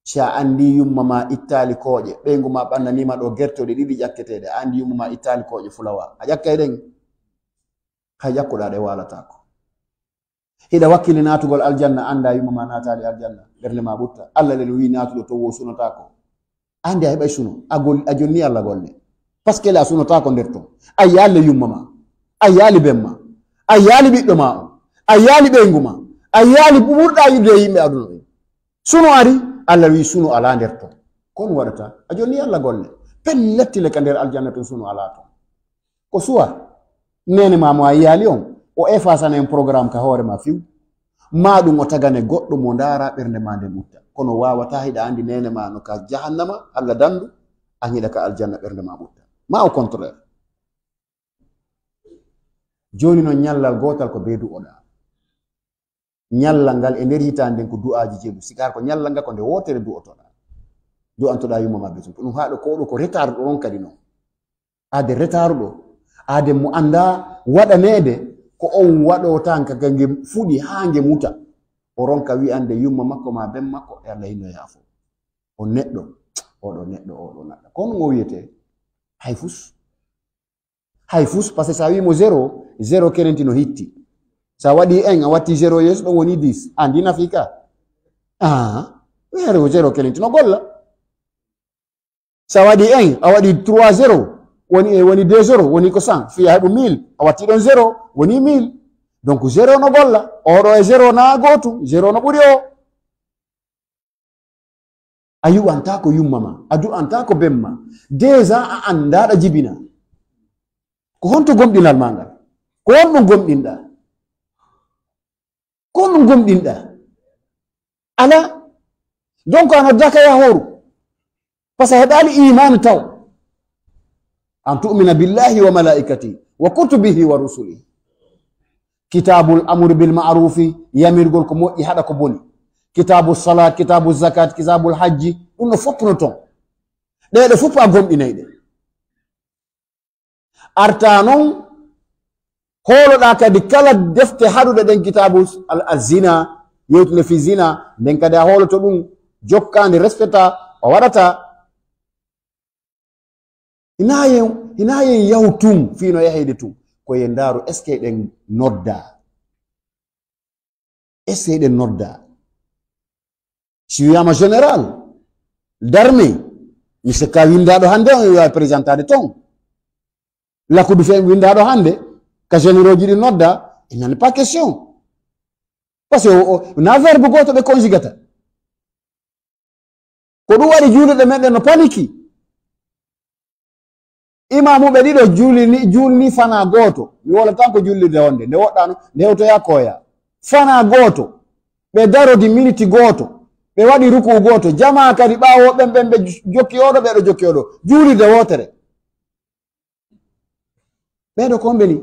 sa andi yumma ma ittali kooƴe ɓeygu ma ɓannanima ɗo gertoɗe ɗiɗi ƴakketeɗe a andi yumma ma ittali kooƴe fulawa a ƴakkay ɗen hay ƴakkuɗa ɗe walatako hiɗa wakkili natugol aljanna anda yumma ma natali aljanna ɓernde ma ɓutta allah len wi natuɗo to wo sunotako andi a heɓay suno a jonni allah golle par ce que le a sunotako nder ton a yaali yumma ma a yaali ben ma a yaali ɓiɗɗo ma o a yaali ɓeygu ma a yaali ɓurɗa yidde yimɓe aduna ɓe suno ari allah wi suno ala nder ton kon waɗata a jonni allah golle pellettile ka nder aljanna ton suno ala ton ko suwa nene ma mo a yaali on o effacana en programme ka hoore ma fiw ma ɗum o tagane goɗɗo mo ndara ɓernde ma nden ɓutta kono wawata hiɗa andi nene ma no ka jahannama allah dandu an hiɗa ka aljanna ɓernde ma ɓutta ma au contraire joni noon ñallal gotal ko be du'oɗa ñallal ngal e nder hitande nden ko du'aji jeeɗu sikar ko ñallal ngal ko nde wotere du'otoɗa du'antoɗa yumma ma betum ɗum haɗo ko ɗo ko retarɗo ɗon kadi noon ade retarɗo ade mo anda waɗanede ko on waɗo tan ka gange fuɗi ha nge muta o ronka wi'ande yumma makko ma ben makko e allah hinno yaafo o neɗɗo oɗo neɗɗo oɗo naɗɗa kono o wiyete hay fus par ce que sa wimo 0 kenenti no hitti sa waɗi 1 a watti 0 yeso ɗon woni 10 andi nafi ka wiyare 0 kenenti no golla sa waɗi 1 a waɗi 3 0 woni 2 0 woni ko 100 fiya heɓu 1000 a watti ɗon 0 woni 1000 donc 0 no golla oɗo e 0 na gotu 0 no ɓuri o a yuɓanta ko yumma ma a du'anta ko bemma déjà a andaɗa jibina ko honto gomɗinal ma ngal ko honɗum gomɗinɗa ko honɗum gomɗinɗa ala donc a noddaka yahoru par ce que heɓali imanu taw an tu'mina billahi wa malaikati wa kutubihi wa rusulihi kitabul amru bil ma'rufi yamirgol ko moƴƴi haɗa ko boni kitabu salat kitabu zakat kitabul hajji ɗum no foppuno ton ɗeɗe fof a gomɗinayɗe arta noon holoɗa kadi kala defte haɗuɗe ɗen kitabu al-zina yewtude fi zina nden kadi a holoto ɗum jokkande respecta o waɗata hinayen yahu tum fino yahede tum koye ndaru est ce que ɗen nodda est ce que ɗen nodda si wiyama général d'armée mi sikka windaɗo hande on wiwa présentade ton lakkudu fe windaɗo hande ka généraux ji ɗi nodda il n'en est pas question par ce que na verbe goto ɓe conjugata ko ɗum waɗi juuluɗe meɗen no paniki imamuɓe ɗiɗo julni fana goto mi wola tan ko jullirde wonde nde woɗɗano nde hewtoya koya fana goto ɓe darodi miniti goto ɓe waɗi ruku goto jama kadi ɓawo ɓen ɓe jokki oɗo ɓeɗo jokki oɗo juulirde wotere ɓeɗo kombeni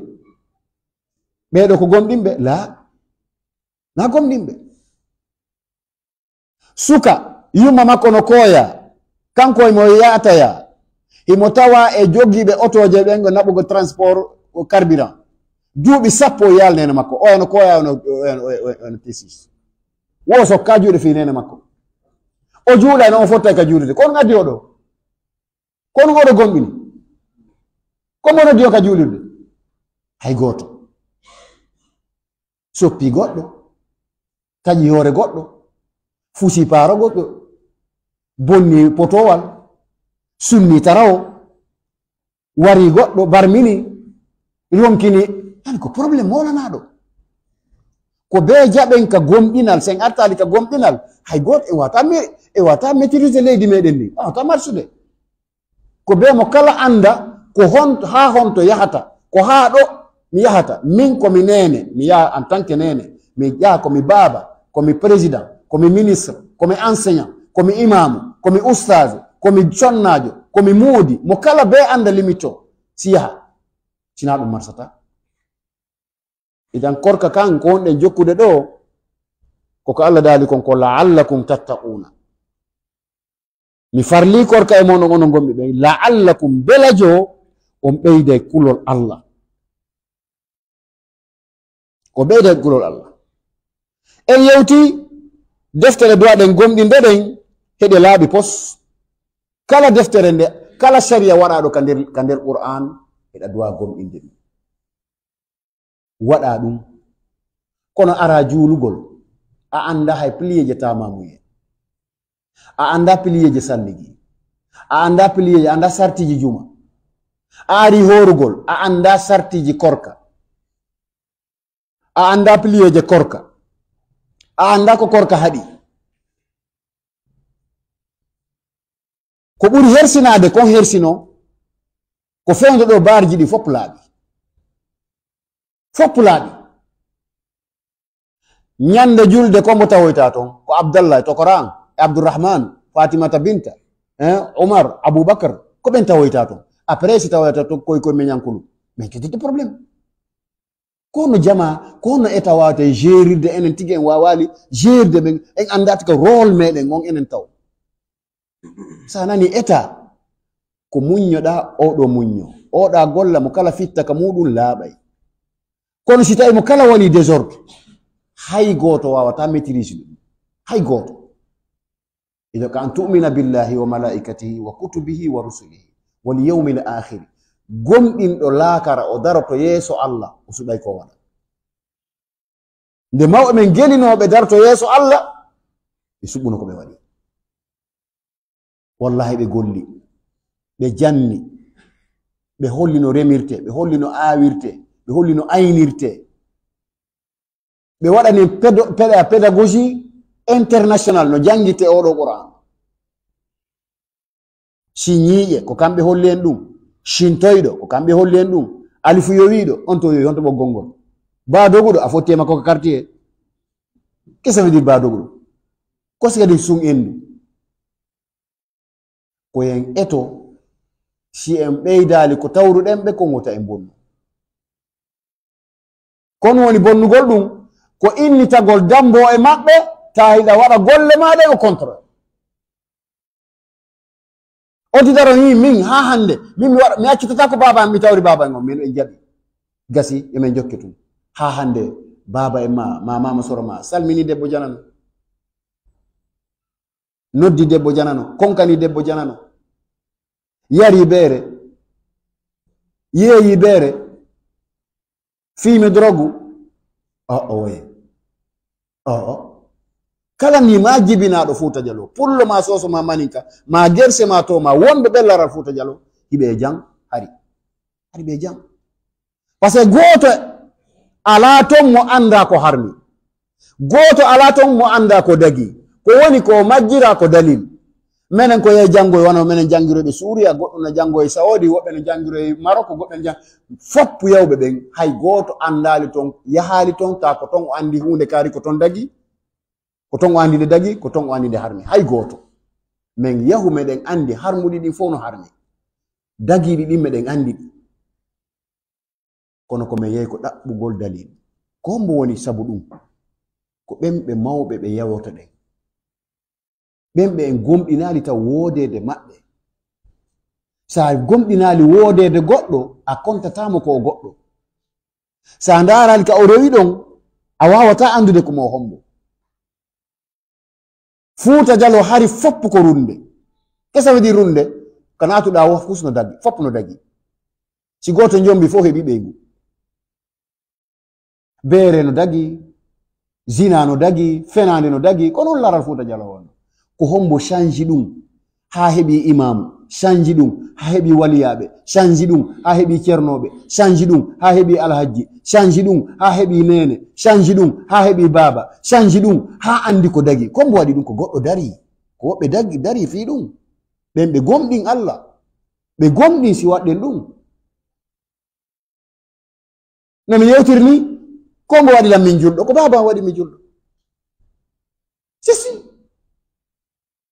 ɓeɗo ko gomɗinɓe na gomɗinɓe suka yumma makko no koya kanko emo yataya imo tawa e jogiɓe otoje ɓengo naɓugo transport carburant duuɓi 10 yal nene makko o no koya ono tesis wo sokka juuɗe fi nene makko o juuɗa no o fotta ka juuɗede kono gaddi oɗo kono oɗo gomɗini komo noddi o ka juulirde hay goto soppi goɗɗo taƴi hoore goɗɗo fusi paaro goɗɗo bonni potowal sunni tarawo wari goɗɗo barmini yonkini ani ko probléme molanaɗo ko be jaɓen ka gomɗinal sen artali ka gomɗinal hay goto e wata maîtrise leydi meɗen ndi wata marsude ko be mo kala anda ko ha honto yahata ko ha ɗo mi yahata min komi nene mi yaha en tant que nene mi ƴaa komi baaba komi président komi ministre komi enseignant komi imamu komi ustage komi connajo komi muudi mo kala be anda limite o siyaha sina ɗum marsata. Idan korka kan ko wonɗen jokkude ɗo koko Allah daali kon ko la'allakum tattaquna. Mi farli korka e monon onon gomɓe ɓe la'allakum belajo on ɓeyda kulol Allah. Ko ɓeyda kulol Allah. En yewti deftere duwaɗen gomɗinde ɗen heɗe laaɓi pos. Kala deftere nde kala sharia waɗaɗo ka nder Qur'an heɗa duwa gomɗinde ɗum waɗa ɗum. Kono ara juulugol a anda hay piliyeje tamamuye, a anda piliyeje salligi, a anda piliyeje, anda sartiji juma, a ari horugol a anda sartiji korka, a anda piliyeje korka, a anda ko korka haɗi. Ko ɓuri hersinade kon hersino ko fewde ɗo barji ɗi fopp laaɓi. Nyande julde kombo tawoyta ton ko Abdallah to Quran e Abdurrahman Fatimata binta Omar Abubakar ko ɓen tawoyta ton. Après si tawoyta to koy meñankulu mais ketete probléme. Kono jama kono eta wawata gérirde enen tigi en wawali gérirde ɓen en andata ko rôle meɗen on enen taw. Sa nani eta ko muññoɗa oɗo muñño, oɗa golla mo kala fitta ka muɗum laaɓay. Kono si tawi mo kala woni désordre hay goto wawata maîtrise ɗum, hay goto. Ido ka an tu'mina billahi wa malaikatihi wa kutubihi wa rusulihi wal yawmil akhir. Gomɗinɗo laakara o daroto yeeso Allah o suɓay ko waɗa. Nde mawɓe men gelinoɓe daroto yeeso Allah ɓe suɓɓuno ko ɓe waɗi. Wallahi ɓe golli, ɓe janni, ɓe holli no remirte, ɓe holli no awirte, ɓe holli no aynirte. Ɓe waɗani pédagogie international no jangite oɗo Qur'an. Siñiiƴe ko kamɓe holli en ɗum, shintoyɗo ko kamɓe holli en ɗum, alifu yowiɗo on to yoyi on to ɓoggol ngol. Badoguɗo a fotti e makko ko quartier. Qu'est-ce que ça veut dire badoguɗo? Ko sigadi sun endu. Ko en eto si en ɓeydali ko tawruɗen ɓe kon wota en bonnu. Kon woni bonnugol ɗum ko innitagol dambo e maɓɓe ta hiɗa waɗa golle maɗe o contrôle. Odidaro yi min ha hande min mi accitata ko baba mi tawri baba en on min en jaɓi gasi emen jokke tum ha hande baba e mama soro ma salmini debbo janano, noddi debbo janano, konkani debbo janano, yari beere, yeeyi beere, fiime drogu. Kala ni ma jibinaɗo Fuuta Jallo, pullo ma soso ma maninka ma gerse ma to ma wonɓe ɓellaral Fuuta Jallo hiɓe jang hari ɓe jang. Par ce que goto ala ton mo anda ko harmi, goto ala ton mo anda ko dagi, ko woni ko majjira ko dalil. Menen ko yehi jangoy wano menen jangiroɓe Suuriya, goɗɗo no jangoy Saudi, woɓɓe no jangiroy Maroko, goɓɓe no fopp yawɓe ɓen hay goto andali ton yahali ton ta ko ton o andi hunde kaari ko ton dagi, ko ton o andi nde dagi, ko ton o andi nde harmi, hay goto. Men yahu meɗen andi harmuɗi ɗin fof no harmi, dagiɗi ɗin meɗen andi ɗi. Kono ko men yehi ko ɗaɓɓugol dalil. Ko mbo woni sabu ɗum ko ɓen ɓe mawɓe ɓe yawota ɗen, ɓen ɓe en gomɗinali taw woodede maɓɓe. Sa gomɗinali woodede goɗɗo a kontatamo ko o goɗɗo. Sa darali ka o rewi ɗon a wawata andude ko mo hombo. Fuuta Jallo hari fopp ko runde. Qu'est-ce que ça veut dire runde? Ko natuɗa wo fus no dagi, fopp no dagi. Si goto jombi fof heɓi ɓeygu. Beere no dagi, zina no dagi, fenande no dagi, ko non laral Fuuta Jallo won. Ko hombo change ɗum ha heɓi imamu, change ɗum ha heɓi waliyaɓe, change ɗum ha heɓi ceernoɓe, change ɗum ha heɓi alhaji, change ɗum ha heɓi nene, change ɗum ha heɓi baba, change ɗum ha andi ko dagi. Kombo waɗi ɗum ko goɗɗo dari, ko woɓɓe dari fi ɗum. Ɓen ɓe gomɗin Allah, ɓe gomɗin si waɗɗen ɗum. Nomi yewtir ni kombo waɗi lam min julɗo, ko baba waɗi mi julɗo. Si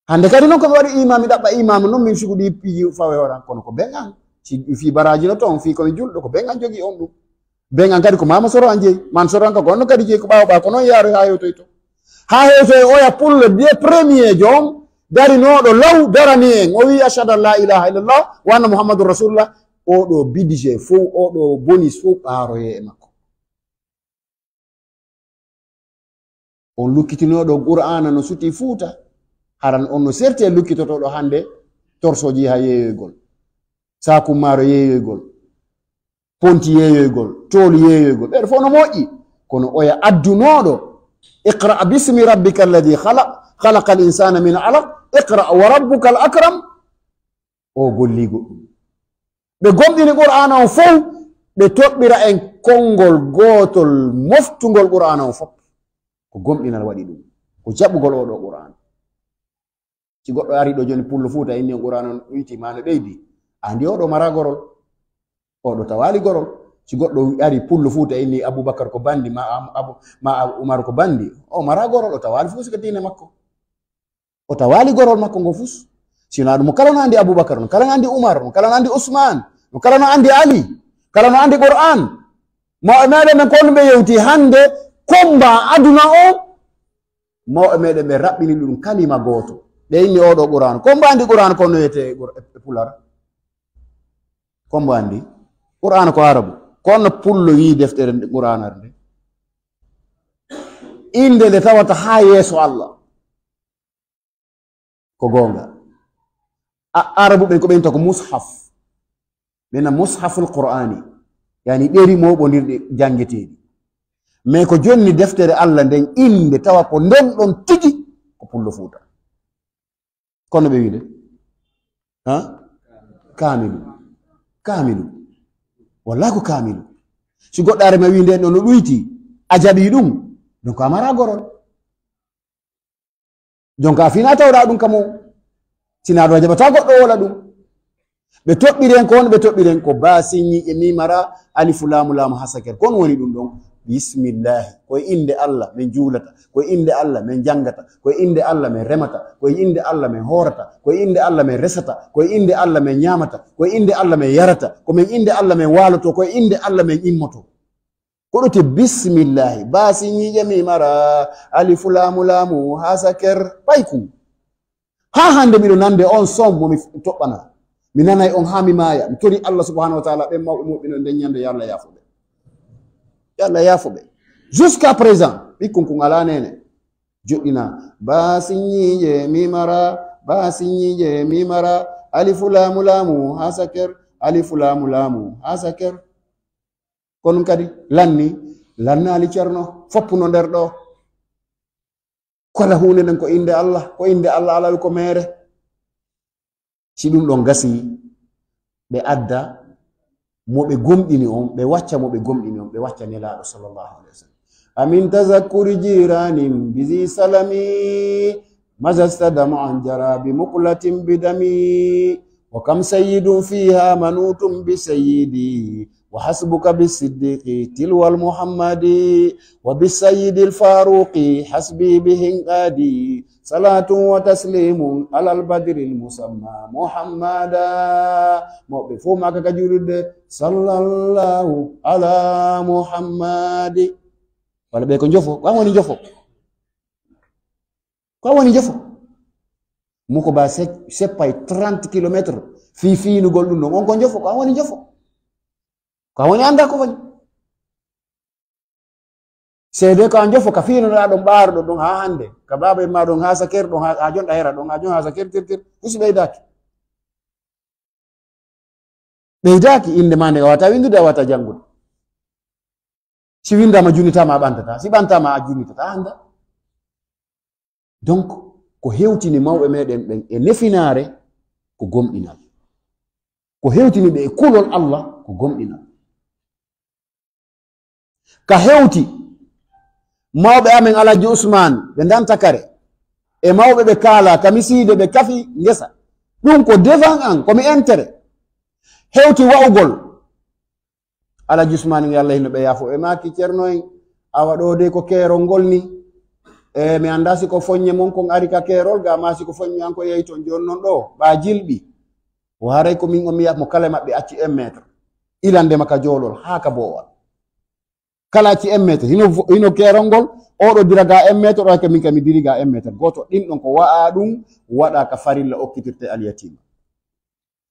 hande kadi noon ko ɓe waɗi imam, mi ɗaɓɓa imam noon min siguɗi piiji fawe horan, kono ko beŋan fi baraji no ton fi ko julɗo ko ɓen an jogi on ɗum ɓen an kadi ko mama soro an jeeyi man soro an ka gonno kadi jeeyi ko ɓawa ɓa ko noon yaaro ha hewtoy to ha hewtoy oya pullo de premier joom darinoɗo law darani en o wi ashhadu an la ilaha illallah wa anna muhammadun rasulullah oɗo budget fof oɗo bonus fof ɓaaroye e makko on lukkitinoɗo qur'ana no suti fuuta haran on no serti e lukkitotoɗo hande torsoji ha yeeyoygol sakummaro yeeyoygol ponti yeeyoygol tool yeeyoygol ɓeɗo fof no moƴƴi kono oya addunoɗo iqra bismi rabbika alladi khalaqa al insana min alaq iqra wa rabbuka al akram o golligo ɗum ɓe gomɗini qur'ana o fof ɓe toɓɓira en konngol gotol moftugol qur'ana o fof ko gomɗinal waɗi ɗum ko jaɓugol oɗo qur'ana si goɗɗo ari ɗo joni pullo fuuta inni qur'ana witi mano ɓeydi andi oɗo mara gorol oɗo tawali gorol si goɗɗo ari pullo fuuta inni aboubacar ko bandi ma oumar ko bandi o mara gorol o tawali fuu sika dine makko o tawali gorol makko ngo fus sino aɗum mo kala no andi aboubacar no kala no andi oumar no kala no andi ousmane no kala no andi ali kala no andi qur'an mawɓe meɗen ɓen konno ɓe yewti hande komba aduna o mawɓe meɗen ɓe raɓɓini ɗum kalima goto ɓe inni oɗo qur'an komba andi qur'an konno wiyete e pular kombo andi qur'an ko arabu kono pullo wi deftere qur'anar nde inde nde tawata ha yeeso allah ko gonga arabu ɓen ko ɓenta ko mushaf ɓena mushaful qur'ani yani ɗeri moɓodirɗe jangueteɗi mais ko jonni deftere allah nden inde tawa ko nden ɗon tigi ko pullo fuuta kono ɓe wiide ha kamilu walla ko kamilu si goɗɗo are ma wi nden ɗo no ɗuyti a jaɓi ɗum donc a mara gorol donc a fina tawɗa ɗum kamo sina ɗo a jaɓata goɗɗo wola ɗum ɓe toɓɓiren ko won ɓe toɓɓiren ko basiñi e mimara alifu lamu hasaker kon woni ɗum ɗon bismillahi koye inde allah min juulata koye inde allah min jangata koye inde allah min remata koye inde allah min horata koye inde allah min resata koye inde allah min ñamata koye inde allah min yarata komin inde allah min waloto koye inde allah min immoto ko ɗote bismillahi basiñiƴe mimara alifu lamu hasaker paykum ha hande miɗo nande on som momi toɓɓana mi nanay on ha mi maya mi tori allah subhanahu wa taala ɓen mawɓe moɓɓino nden ñande yo allah yafuɓe yalla yafuɓe jusqu'à présent ɓikkon kon ala nene joɗɗina basiñiƴe mimara alifu lamu alifu lamu hasaker kono kadi lannali ceerno foppuno nder ɗo kala hunde nden ko inde allah alawi ko mere si ɗum ɗon gasi ɓe adda moɓe gomɗini on ɓe wacca moɓe gomɗini on ɓe wacca nelaɗo sallllahu alih wa sallam amin tazakkuri jiranin bisi salami mazastadamu an jarabi muqlatin bidami wa kam sayyidun fiha manutum bi sayyidi wa hasbuka bisiddiqi tilwal muhammadi wa bisayyidi lfaruqi hasbi bihinqadi salatun wa taslimun alal badril musamma muhammada moɓe fof maka ka julurde sallallahu ala muhammadi walla ɓe ko jofo ɓan woni jofo ko woni jofo muko ba seppay 30 kilométre fiinugol ɗum ɗon on ko jofo ko an woni jofo ko an woni anda ko woni seede ko an jofo ka fiinoɗa ɗon ɓaaruɗo ɗon ha hande ka baba en ma ɗon ha saker ɗon ha jonɗa hera ɗon ha jon ha saker tirtir husi ɓeydaki inde ma nde a wata windude a wata jangude si windama junitama a ɓantata si ɓantama a junitata anda donc ko hewtini mawɓe meɗen ɓen e nefinare ko gomɗinal ko hewtini ɓe e kulol allah ko gomɗinal ka hewti mawɓe amen alaji ousmane ɓe danta kare e mawɓe ɓe kaala kamiside ɓe kafi ngesa ɗum ko devant an komi intérêt hewti wa'ugol alaji ousmane yo allah hino ɓe yaafo ɓe maki ceerno en awa ɗo de ko keerol ngol ni e mi anda siko foññe mon kon ari ka keerol ga ma siko foññe an ko yeyi toon joni noon ɗo ɓa jilɓi waray ko min o miya mo kala mabbe acci 1 metre ilande maka jolol haka bowal kala acci 1 metre hino kerongol oɗo diraga 1 metre o ka min kam mi diriga 1 metre goto din don ko wa'a dum wada ka farilla okkitirte al yatima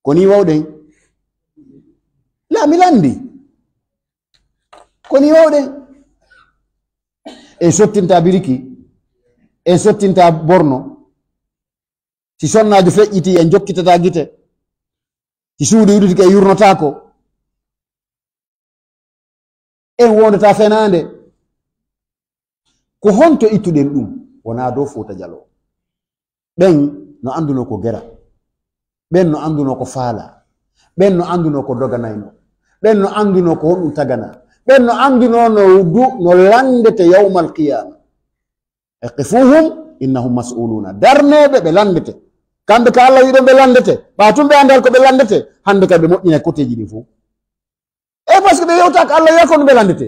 ko ni wawden la milandi ko ni wawden e sottinta biriki e sottinta borno si sonnajo feƴƴiti en jokkitata gite si suudu yuduti ke yurnotako en wondata fenande ko honto ittuɗen ɗum wona dow Fouta Jallo ɓen no anduno ko gera ɓen no anduno ko faala ɓen no anduno ko doganayno ɓen no anduno ko honɗum tagana ɓen no anduno no landete yawmal qiyama iqifuhum innahum mas'uluna darneɓe ɓe landete kamɓe ka Allah wiɗon ɓe landete ɓatum ɓe andal ko ɓe landete hande kay ɓe moƴƴina koteji ɗi fo e par ce que ɓe yewta ko Allah yiyako no ɓe landete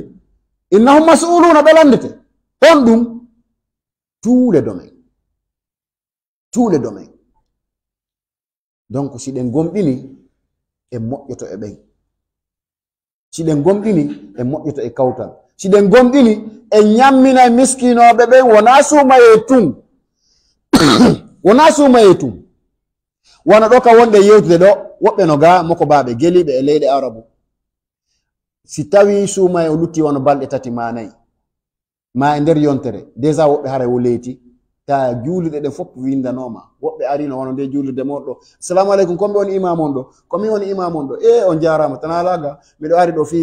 innahum mas'uluna ɓe landete on ɗum tous les domaines donc si ɗen gomɗini e moƴƴoto e ɓen si ɗen gomɗini e moƴƴoto e kawtal si ɗen gomɗini e ñammina miskinoɓe ɓen wona suumaye tun wona suumaye tun wona ɗo ka wonɓe yewtude ɗo woɓɓe no ga moko baɓe geliɓe e leyɗe arabu si tawi suumaye o lutti wono balɗe 3 ma 4 ma e nder yontere déjà woɓɓe haray wo leyti ta juuluɗe ɗen fof windanoma woɓɓe arino wono nde juulude moɗo assalamu aleykum komɓe on imam on ɗo komin woni imam on ɗo e on jarama tan alaga miɗo ari ɗo fi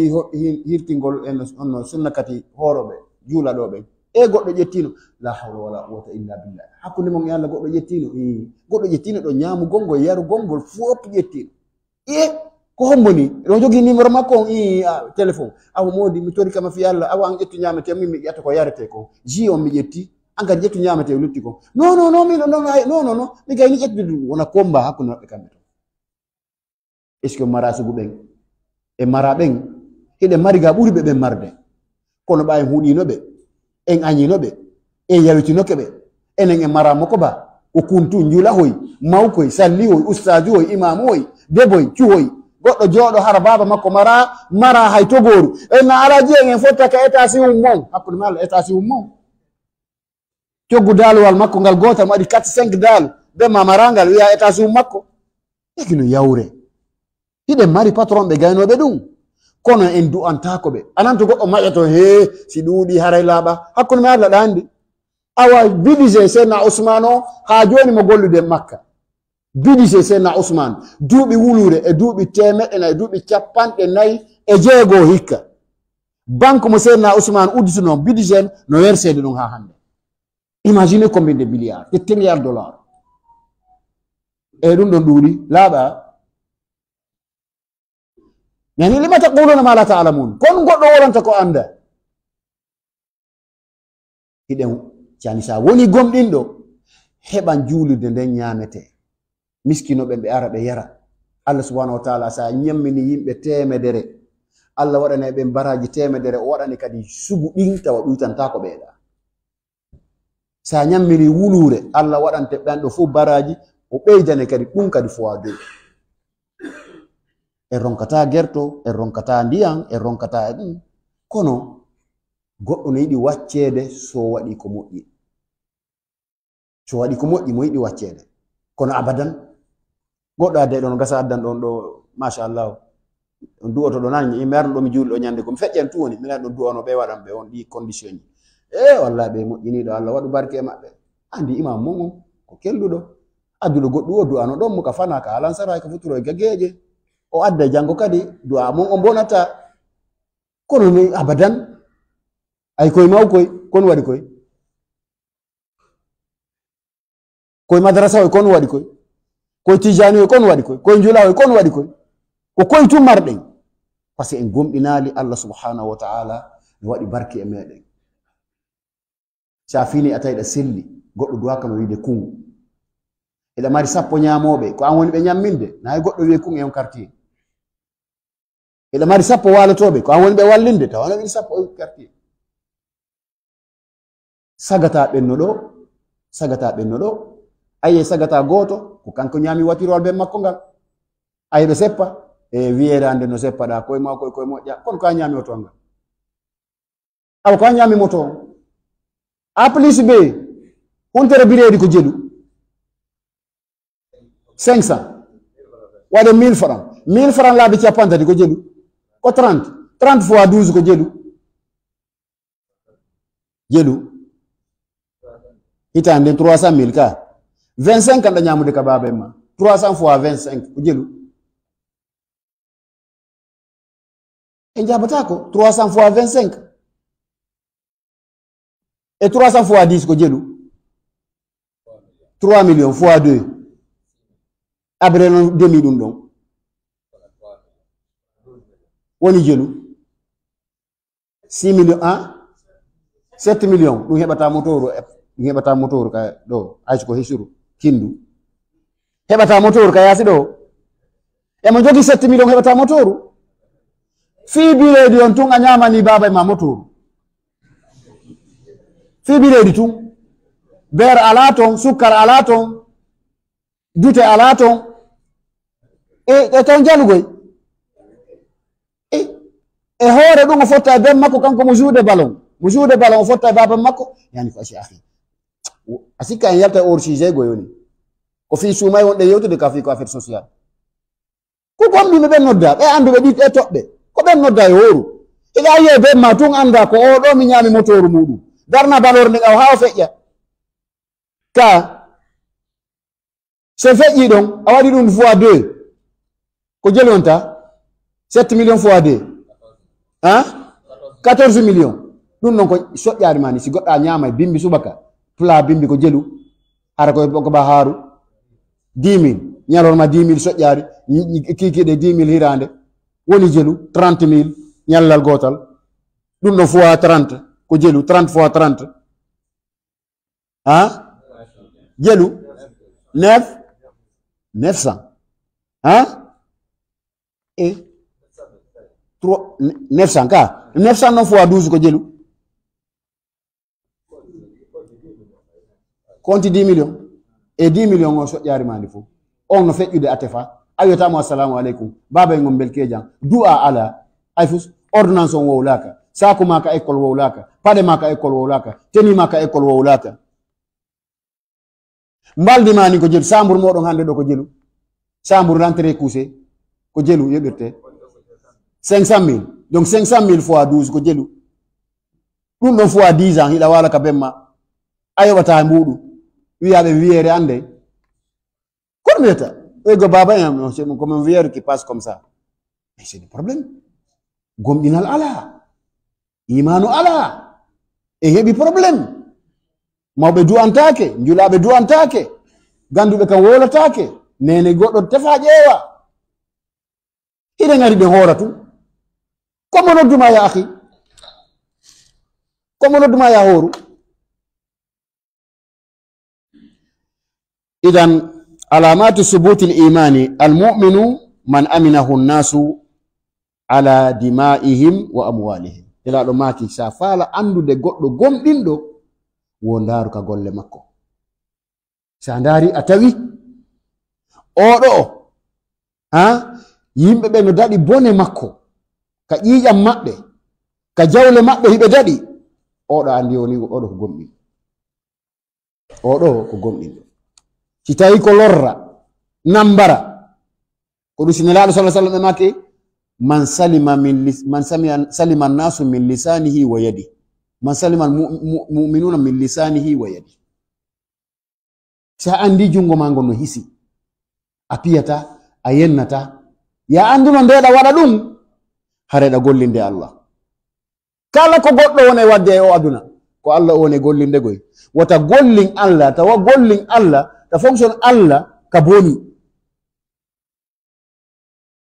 hirtingol enno sunna kati horoɓe juulaɗo ɓen e goɗɗo ƴettino la hawla wala quwwata illa billah hakkude mon e Allah goɗɗo ƴettino goɗɗo ƴettino ɗo ñaamu gongol yaru gongol fof ƴettino ko homboni ɗo jogi numéro makko on téléphone awo modi mi tori kama fi Allah awa an ƴettu ñamete min mi ƴetta ko yarete ko ji on mi ƴetti an kadi ƴettu ñamete lutti ko non mi gayni ƴettude ɗum wona combat hakkude maɓɓe kamɓe to est ce que mara sugu ɓen e mara ɓen hiɗe mari ga ɓuri ɓe ɓen marde kono ɓa en huuɗinoɓe en añinoɓe en yawitinoke ɓe enen e mara moko ba o kuntu njulahoy mawkoy sallihoy ustajuhoy imamuhoy deboy cuhoy goɗɗo jooɗo hara baba makko mara hay togoru en na alaji en fotta ka état civil mon hakkude ma Allah état civil mon coggu daaluwal makko ngal gotal mo waɗi 4-5 daalu be mamarangal wiya état civil makko egino yawre hiɗen mari patron ɓe gaynoɓe ɗum kono en du'antako ɓe anan to goɗɗo maƴato he si ɗuuɗi haray laaɓa hakkude ma Allah ɗandi awa bidise seydna Ousmane o ha joni mo gollude Makka bidise seydna Ousmane duuɓi wulure e duuɓi 100 duuɓi 49 hikka banque mo seydna Ousmane uddituno bidise no wersede ɗum ha hande imaginez combien de milliards de milliards dollars e ɗum ɗon ɗuuɗi laaɓa yani lima taquluna ma la ta'lamun kon goɗɗo wolanta ko anda hiɗen cani sa woni gomɗinɗo heɓan juulude nden ñamete miskino ɓe ara ɓe yara Allah subhanahu wa ta'ala sa ñammini yimɓe 100 Allah waɗana ɓe baraji 100 o waɗani kadi sugu ɗin tawa ɗuytanta ko ɓeeɗa sa ñammini wulure Allah waɗante ɓenɗo fof baraji o ɓeydane kadi ɗum kadi fois 2 en ronkata gerto en ronkata ndiyam en ronkata ɗum kono goɗɗo no yiɗi waccede so waɗi ko moƴƴi mo yiɗi waccede kono abadan goɗɗo adde ɗon gasa addan ɗon ɗo machallah on duwoto ɗo nani mi merno ɗo mi juuli ɗo ñande ko mi feƴƴen tu woni minen ɗo duwano ɓe waɗan ɓe on ɗi condition ji wallahi ɓe moƴƴiniɗo Allah waɗu barke e maɓɓe andi imam mon on ko kelluɗo adduɗo goɗɗu o du'ano ɗon muka fana ka alansara ka futuro e gageje o adda janngo kadi du'a mon o bonata kono ni abadan ay koye mawkoy kono waɗi koye madrasa oy kono waɗi koye tijani oy kono waɗi koye njula oy kono waɗi ko koye tu marɗen par ce que en gomɗinali Allah subhanahu wa ta'ala no waɗi barke e meɗen sa fini a tawi ɗa selli goɗɗo duwakama wiide kun eɗa mari 10 ñamoɓe ko an woni ɓe ñamminde nayi goɗɗo wiye kun e on quartier eɗa mari 10 walotoɓe ko an woni ɓe wallinde tawana wini 10 o quartier sagata ɓenno ɗo aye sagata goto ko kanko ñami watirowal be makko ngal ay ɓe seppa e wiyeere ande no seppaɗa koye ma koye moƴƴa kono ka ñaami oto nga awa ko ñaami moto a plus b huntere bireedi ko jelu 500 waɗe 1000 francs 1000 francs laabi capantati ko jelu ko 30 fois 12 ko jelu hitande 300 000 ka 25 kan ɗa ñamude ka baba en ma 300 fois 25 ko jelu e jabata ko 300 fois 25 et 300 fois 10 ko jelu 3 millions fois 2 abre non demi ɗum ɗon woni jelu 6 millions 7 millions ɗum heɓata motoru ka ɗo ayso ko hesuru kindu heɓata motoru ka yaasi ɗo emo jogi 7 millions heɓata motoru fii bireedi on tun a ñamani baba ma motoru fii bireedi tun beer ala ton sukkar ala ton dute ala ton e ton jalugoy e hoore ɗum o fotta e ben makko kanko mo juude ballon o fotta e baba makko yani ko asi ahi a sikka en yalta hors sujet goyoni ko fii suumay wonɗe yewtude ka fii ko affaire social ko gomɗuɓe ɓen nodda ɓe anduɓe ɗi e toɓɓe ko ɓen nodda e hooru ila yiye ben ma tun anda ko o ɗo mi ñaami motoru muɗum darna balore nde ɓaw ha o feƴƴa ka so feƴƴi ɗon a waɗi ɗum fois 2 ko jeli wonta 7 millions fois 2 14 millions ɗum ɗon ko soƴƴari mani si goɗɗa ñaama bimbi subaka pla bimbi ko jelu hara ko ba haaru 10 000 ñalorma 10 000 soƴƴari kikiɗe 10 000 hirande woni jelu 30 000 ñallal gotal ɗum ɗon fois 30 ko jelu 30 fois 30 jelu 900 et 900 ka 900 non fois 12 ko jelu konti 10 millions e 10 millions o soƴƴari mandi fof on no feƴƴude atte fa a wiyatamo assalamu aleykum baba en on belkejan du'a ala ay fus ordonnance on wowlaka saku maka école wowlaka paɗe maka école wowlaka teni maka école wowlaka mbaldi mani ko jelu sambour moɗon hande ɗo ko jelu sambour rentré couché ko jelu yoɓirte 500 000 donc 500 000 fois 12 ko jelu ɗum ɗon fois 10 ans hiɗa wala ka bemma a yoɓata mbuɗu wiyaɓe wiyeere ande kono wiyata ego baba en comme un vieux qui passe comme ça mais c'est des problèmes gomɗinal ala imanu ala e heɓi probléme mawɓe du'antake julaɓe du'antake ganduɓe kam wolatake nene goɗɗo tefa ƴeewa hiɗe gari ɓe hoora tu komo nodduma ya ahi komo nodduma ya hooru idan alamatu subuti l'imani almuminu man aminahu nnasu ala dimaihim wa amwalihim elaɗo maki sa faala andude goɗɗo gomɗinɗo wo ndaaru ka golle makko sa ndaari a tawi oɗo yimɓe ɓe no daɗi bone makko ka ƴiiƴam maɓɓe ka jawle maɓɓe hiɓe daɗi oɗo andi woni oɗo ko gomɗinɗo oɗo ko gomɗinɗo si tawi ko lorra nambara ko ɗum sinelaɗo sa sallam e make man salima nnasu min lisanihi wa yadi man salima muminuna min lisanihi wa yadi sa andi jungo ma ngon no hisi a piyata a yennata ya anduno ndeɗa waɗa ɗum hareɗa gollinde Allah kala ko goɗɗo woni wadde e o aduna ko Allah woni gollinde goy wata gollin Allah tawa gollin Allah ta fonction Allah ka boni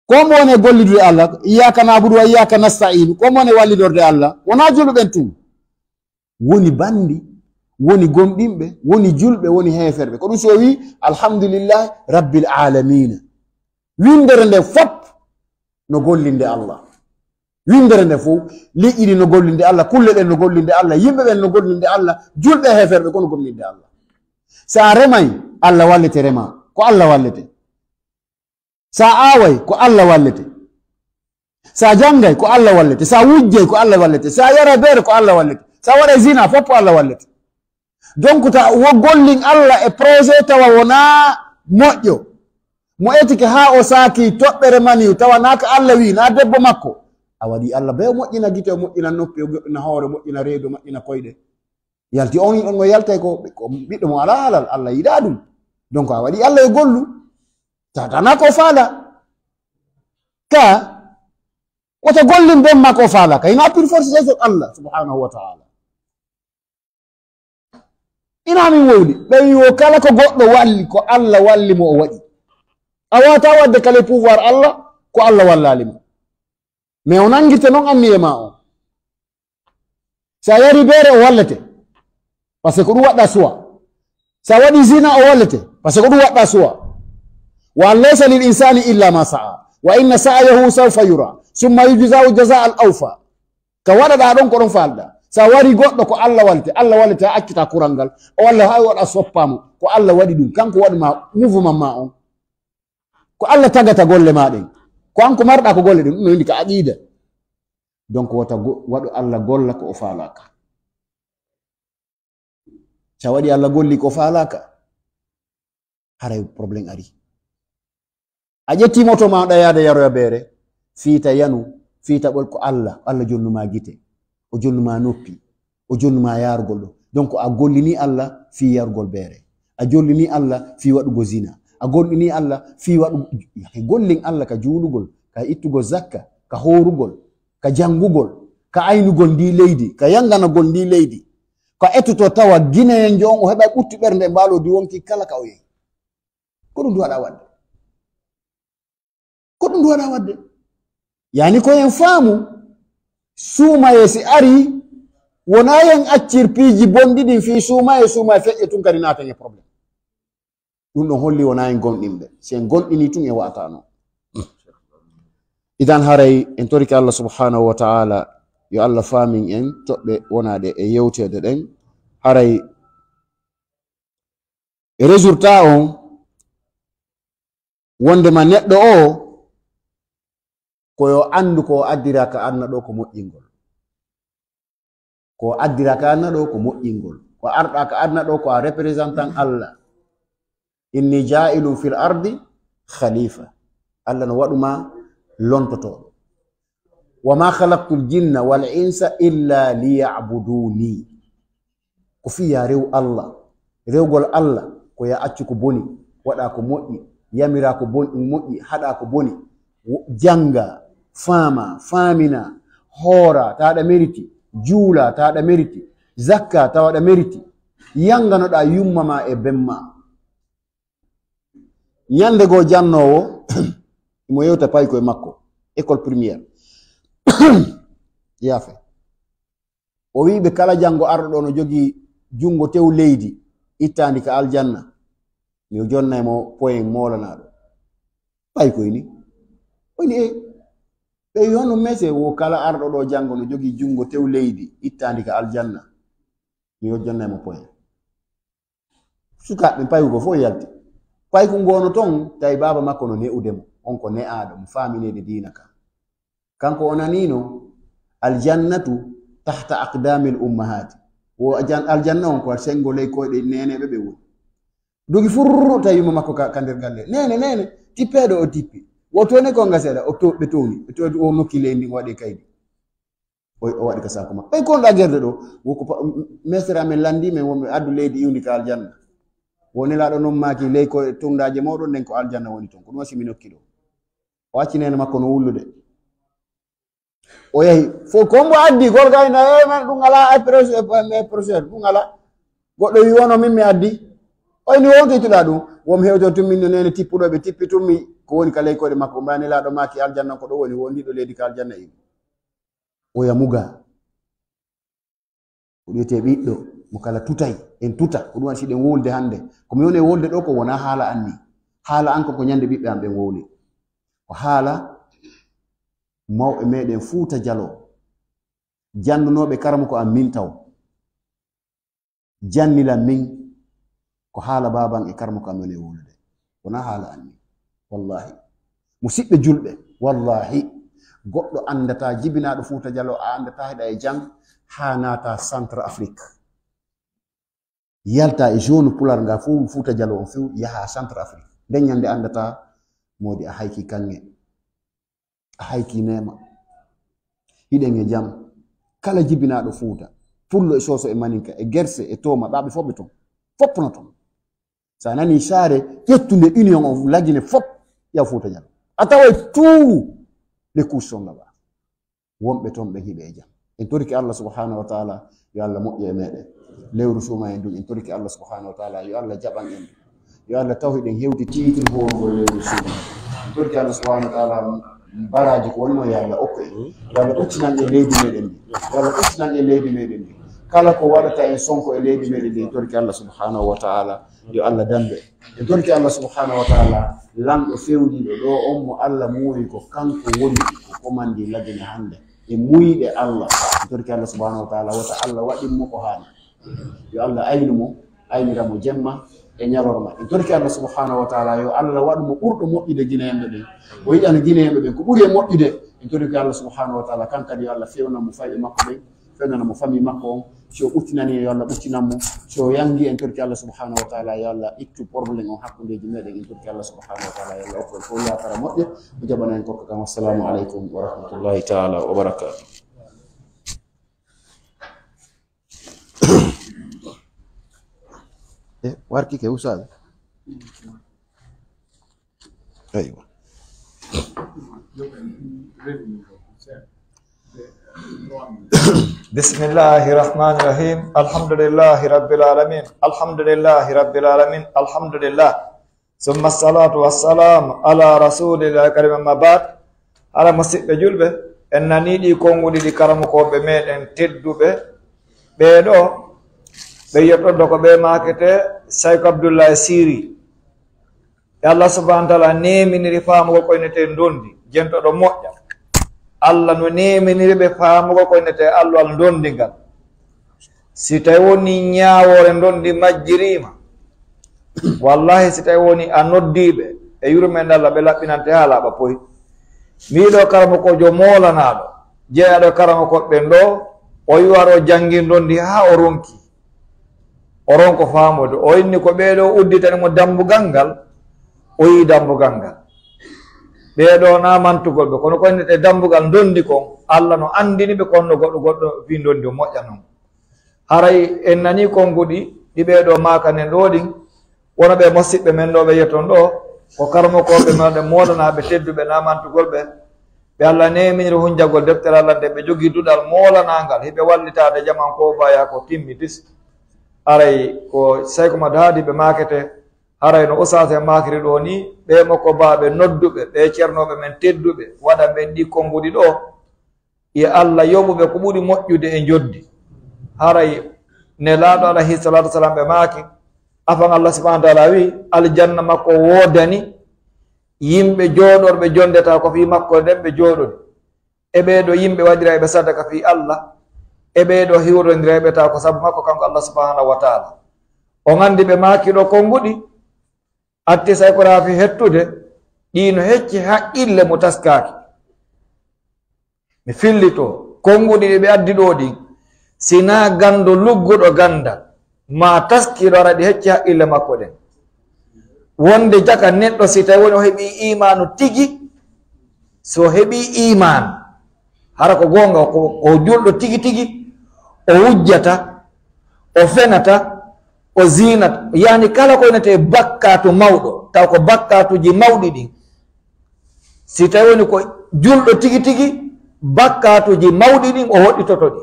ko mo woni gollidude Allah iyyaka na'budu wa iyyaka nasta'in ko mo woni wallidorde Allah wona julɓen tum woni bandi woni gomɗinɓe woni julɓe woni heferɓe ko ɗum so wi alhamdulillah rabbil alamin windere nde fop no gollinde Allah windere nde fof liƴƴiɗi no gollinde Allah kulle ɗen no gollinde Allah yimɓe ɓen no gollinde Allah julɓe heferɓe kono gollinde Allah sa remay Allah wallete rema ko Allah wallete sa away ko Allah wallete, sa jangay ko Allah wallete, sa wujjay ko Allah wallete, sa yara bere ko Allah wallete, sa waɗa zina fof Allah wallete. Donc ta wo gollin Allah e projet tawa wona moƴƴo mo etike ha o saaki toɓɓere maniw tawa naka Allah wi na debbo makko, a waɗi Allah be moƴƴina gite, o moƴƴina noppi, o moƴƴina hoore, moƴƴina reedu, moƴƴina koyɗe. Yalti on mo yaltay ko ɓiɗɗo mo ala halal, Allah yiɗa ɗum. Donc a waɗi Allah e gollu tatana ko faala ka woto gollin ben ma ko faala ka ina pur force de Allah subhanahu wa ta'ala. Ina min wowli ɓe wi wo kala ko goɗɗo walli ko Allah walli mo o waɗi. A wata wadde kala pouvoir Allah ko Allah wallalimo, mais o nangirte noon anni e ma on. Sa yari beere o wallete par ce que ko ɗum waɗɗa suwa, sa waɗi zina o wallete par ce que ko ɗum waɗɗa suwa. Wa an laysa lil insani illa ma sa'a wa inna sa'yahu sawfa yura summa yujzahu jazaa al awfa. Ka waɗaɗa ɗon ko ɗon falɗa. Sa wari goɗɗo ko Allah wallete a accita kural ngal o walla hay waɗa soppamo ko Allah waɗi ɗum, kanko waɗuma mouvement ma on, ko Allah tagata golle maɗen, ko an ko marɗa ko golle ɗen, ɗum no windi ka aqida. Donc wata waɗu Allah golla ko o falaka. Sa waɗi Allah golli ko falaka haray probléme ari. A ƴetti moto maɗa yaada yaroya beere fiita yanu fiita ɓol ko Allah jonnuma gite, o jonnuma noppi, o jonnuma yargol ɗo. Donc a gollini Allah fi yargol beere, a jollini Allah fi waɗugo zina, a gollini Allah fi waɗugo gollin Allah ka juulugol, ka ittugol zakka, ka horugol, ka jangugol, ka aynugol ndi leydi, ka yanganagol ndi leydi, ka ettuto tawa guinéen jo on o heɓa ɓutti ɓernde mbalodi wonki kala ka o yehi. Ko ɗum duwaɗa wadde, ko ɗum duwaɗa wadde. Yani ko en faamu suumaye si ari wona yen accir piiji bonɗiɗin fi suumaye feƴƴe tun kadi naatan e probléme. Ɗum ɗon holli wona en gonɗinɓe, si en gonɗini tun e wa'ata noon. Idan haray en toriki Allah subhanahu wa ta'ala yo Allah faamin en toɓɓe wonaɗe e yewtede ɗen. Haray résultat on wondema neɗɗo o koyo andu ko addira ka anna ɗo ko moƴƴingol, ko addira ka anna ɗo ko moƴƴingol, ko arɗa ka anna ɗo ko a représentant Allah. Inni ja'ilun fil ardi khalifa, Allah no waɗuma lontotoɗo. Wa ma khalaqtul jinna wal insa illa liya'buduni. Ko fiya rew Allah, rewgol Allah ko ya accu ko boni, waɗa ko moƴƴi, yamira ko moƴƴi, haɗa ko boni, janga, fama, famina, hoora tawaɗa mériti, juula tawaɗa mériti, zakka tawaɗa mériti, yanganoɗa yummama e bemma. Nyande go jannowo mo yewta pay koye makko école primaire yafe o wiɓe kala jango arɗo ɗo no jogi jungo tew leydi ittandi ka aljanna mi jonnaymo point molanaɗo pay koyni oyni ɓe wi hono mese wo kala arɗo ɗo jango no jogi jungo tew leydi ittandi ka aljanna mi jonnaymo point. Sukaɓe payugo fof yalti pay ko ngono ton tawi baba makko no ne'udemo on ko ne'aɗo mo faminede dina ka kanko o nanino aljannatu tahta aqdamil ummahati, wo aljanna on ko sengo ley koyɗe neneɓe ɓe woni dogi furru tawi yumma makko ka nder galle nene tippeɗo o tippi wo tone ko ngaseɗa ɓe towni o nokki leydi waɗi kaydi o waɗi ka sako makko ɓay konɗa guerde ɗo woko mestere amen landi men wonɓe addu leydi iwdi ka aljanna woni laɗo non maki ley ko tundaje mawɗon nden ko aljanna woni ton ko ɗum wasimi nokki ɗo o acci nene makko no wullude o yahi fo kombo addi golgayna men ɗum ala procédure ɗum ala goɗɗo wi wono min mi addi oyni wontoytuɗa ɗum womi hewto tumminno nene tippuɗoɓe tippi tummi ko woni ka ley koɗe makko mbani laɗo maki aljanna ko ɗo woni wondiɗo leydi ka aljanna iwi o yamuga ko wiyete ɓiɗɗo mo kala tutay en tuta ko ɗum waɗi siɗen wolde hannde komi woni e wolde ɗo ko wona haala anni haala an ko ñande ɓiɓɓe am ɓen wowli ko haala mawɓe meɗen Fuuta Jalo jannunoɓe karama ko am min taw jannilan min ko haala baban e karama ko am woni e wolude wona haala anni wallahi musidɓe julɓe wallahi goɗɗo andata jibinaɗo Fouta Jallo a andata heɗa e jang ha nata centre Afrique yalta e zone pular nga fu Fouta Jallo on few yaha centre Afrique nden ñande andata modi a hayki kange a hayki nema hiɗen e jam kala jibinaɗo Fouta pullo e soso e maninka e gerse e toma ɓaɓe foɓe ton foppuno ton sa nani saare ƴettude union o lagine fop yaw Fouta Jallo a tawa tout les couches sont là-bas wonɓe toon ɓe hiɓe e jam en toriki Allah subhanahu wa taala yo Allah moƴƴe e meɗen lewru suuma en ɗum en toriki Allah subhanahu wa taala yo Allah jaɓan en yo Allah tawhiɗen hewti tiitiri howgo lewru suuma en toriki Allah subhanahu wa taala baraji ko wonno yo Allah okko en yo Allah ɓuccinan e leydi meɗen ndi yo Allah ɓuccinan e leydi meɗen ndi kala ko waɗata en sonko e leydi meɗen ndi en toriki Allah subhanahu wa taala yo Allah dambe en toriki Allah subhanahu wa taala lamɗo fewniɗo ɗo on mo Allah muuyi ko kanko woni ko commandi lagine hannde e muyɗe Allah en toriki Allah subhanahu wa taala wata Allah waɗinmo ko haani yo Allah aynu mo ayniramo jemma e ñalorma en toriki Allah subhanahu wa taala yo Allah waɗmo ɓurɗo moƴƴude guineemɓe ɓen o yiƴano guineemɓe ɓen ko ɓuri e moƴƴude en toriki Allah subhanahu wa taala kankadi yo Allah fewnamo fayɓe makko ɓen fewnanamo famille makko on so ɓuttinani yo Allah ɓuttinanmo so yangi en torki Allah subhanahu wa taala yo Allah ittu probléme on hakkundeji meɗen en torki Allah subhanahu wa taala yo Allah okko fo yatara moƴƴe o jaɓana en kokka kam assalamu aleykum wa rahmatullahi taala wa barakatuh e warki ke usaɓe aywa بسم الله الرحمن الرحيم الحمد لله رب العالمين الحمد لله رب العالمين الحمد لله ثم الصلاة والسلام على رسول الله الكريم أما بعد على مسجد جلبة أنني دي كونغو دي كرامكو بمين تدوبة بيدو بيتو دوكو بماكتة سيك عبد الله سيري الله سبحانه وتعالى نيمي نرفام وكو نتندوندي جنتو دو موجة Allah no neminiri ɓe faamugo ko nete Allah al ndondingal si tawi woni ñaawore ndondi majjirima wallahi si tawi woni a noddiɓe e yurmen Allah ɓe laɓɓinante ha laaɓa poy miɗo karama ko jo molanaɗo jeeyaɗo karama koɓɓe ɗo o yiwaro jangi ndondi ha o ronki o ronko faamude o inni ko ɓeɗo udditanimo dambugal ngal o yi dambugal ngal ɓeɗo na mantugol ɓe kono koynete dambugal ndondi kon Allah no andini ɓe konno goɗɗo fi ndondi o moƴƴa noon haray en nani konguɗi ɗi ɓeɗo makanen ɗo ɗin wono ɓe mosiɓɓe men ɗo ɓe yetton ɗo ko karmokoɓe meɗe molanaɓe tedduɓe na mantugol ɓe ɓe Allah neminiri hunjagol deftere Allah nde ɓe jogui duɗal molanagal hiɓe wallitade jaman ko baya ko timmi dis haray ko sayko mad haadi ɓe makete haray no usase makiri ɗo ni ɓe makko baɓe nodduɓe ɓe ceernoɓe men tedduɓe waɗa ɓen ɗi konguɗi ɗo e Allah yoɓuɓe ko ɓuuri moƴƴude e joddi haray ne laaɗo alayhi salatu wasalam ɓe maaki afan Allah subhanahu wa taala wi aljanna makko woodani yimɓe jooɗorɓe jondeta ko fi makko nden ɓe jooɗori e ɓeɗo yimɓe waɗira ɓe sadaka fi Allah e ɓeɗo hiwrodiraɓe ta ko sabu makko kanko Allah subhanahu wa taala o gandi ɓe maaki ɗo konguɗi atti say ko raafi hettude ɗino hecci haqqille mo taskaki mi fillito konguɗi ɗi ɓe addi ɗo ɗin sina gando lugguɗo gandal ma taskiɗo ara ɗi hecci haqqille makko ɗen wonde jaka neɗɗo si tawi woni o heeɓi imanu tigi so heeɓi iman hara ko gonga o julɗo tigi tigi o wujjata o fenata o zinat yani kala ko nete bakkatu mawɗo taw ko bakkatuji mawɗi ɗin si tawi woni ko julɗo tigi tigi bakkatuji mawɗi ɗin o hoɗɗitoto ɗi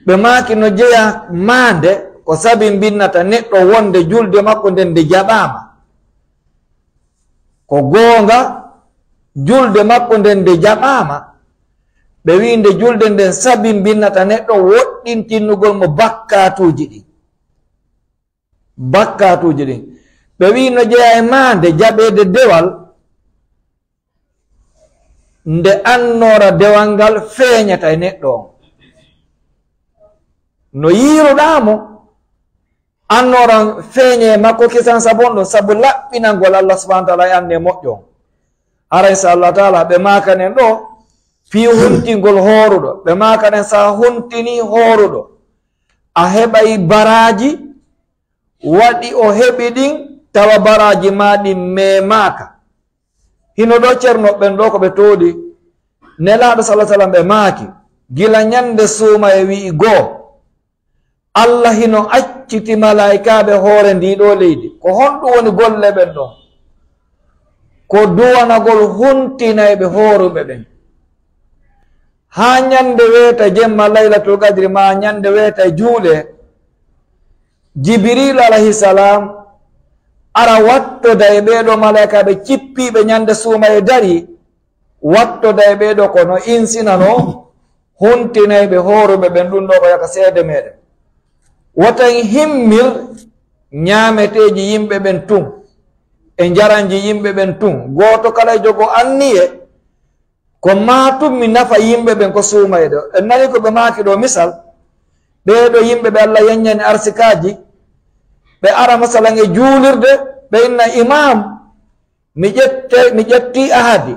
ɓe maki no jeeya mande ko sabi binnata neɗɗo wonde julde makko nden nde jaɓama ko goonga julde makko nden nde jaɓama ɓe winde julde nden sabi binnata neɗɗo woɗɗintinnugol mo bakkatuji ɗin bakkatuji ɗin ɓe wi no jeeya e mande jaɓede dewal nde annora dewal ngal feeñata e neɗɗo on no yiiruɗamo annoran feeñe makko kisan sabonɗo sabu laɓɓinangol Allah subhanahu wa taala e anne moƴƴo on hara inchallah taala ɓe makanen ɗo fi huntingol horuɗo ɓe makanen sa huntini horuɗo a heɓay baraji waɗi o heɓi ɗin tawa baraji maɗi memaka hino ɗo ceernoɓen ɗo ko ɓe tooɗi nelaɗo salah sallam ɓe maaki gila ñande suuma e wi'i goo allah hino acciti malaikaɓe hoore ndiɗo leydi ko honɗum woni golle ɓen ɗon ko duwanagol huntinayɓe hooruɓe ɓen ha ñande weeta jemma laylatul qadri ma ñande weeta juuɗe jibril alayhi salam ara wattoda e ɓeeɗo malaikaɓe cippiɓe ñande suuma e dari wattoda e ɓeeɗo kono insinano huntinayɓe hooruɓe ɓen ɗum ɗo ko yaka seede meɗen wotan himmir ñaameteji yimɓe ɓen tun e jaranji yimɓe ɓen tun gooto kala e jogo anniye ko matum mi nafa yimɓe ɓen ko suumay ɗo en nani ko ɓe maaki ɗo misal ɓeeɗo yimɓe ɓe allah yeññani arsikaji ɓe ara masalan e juulirde ɓe inna imam mi ƴetti ahadi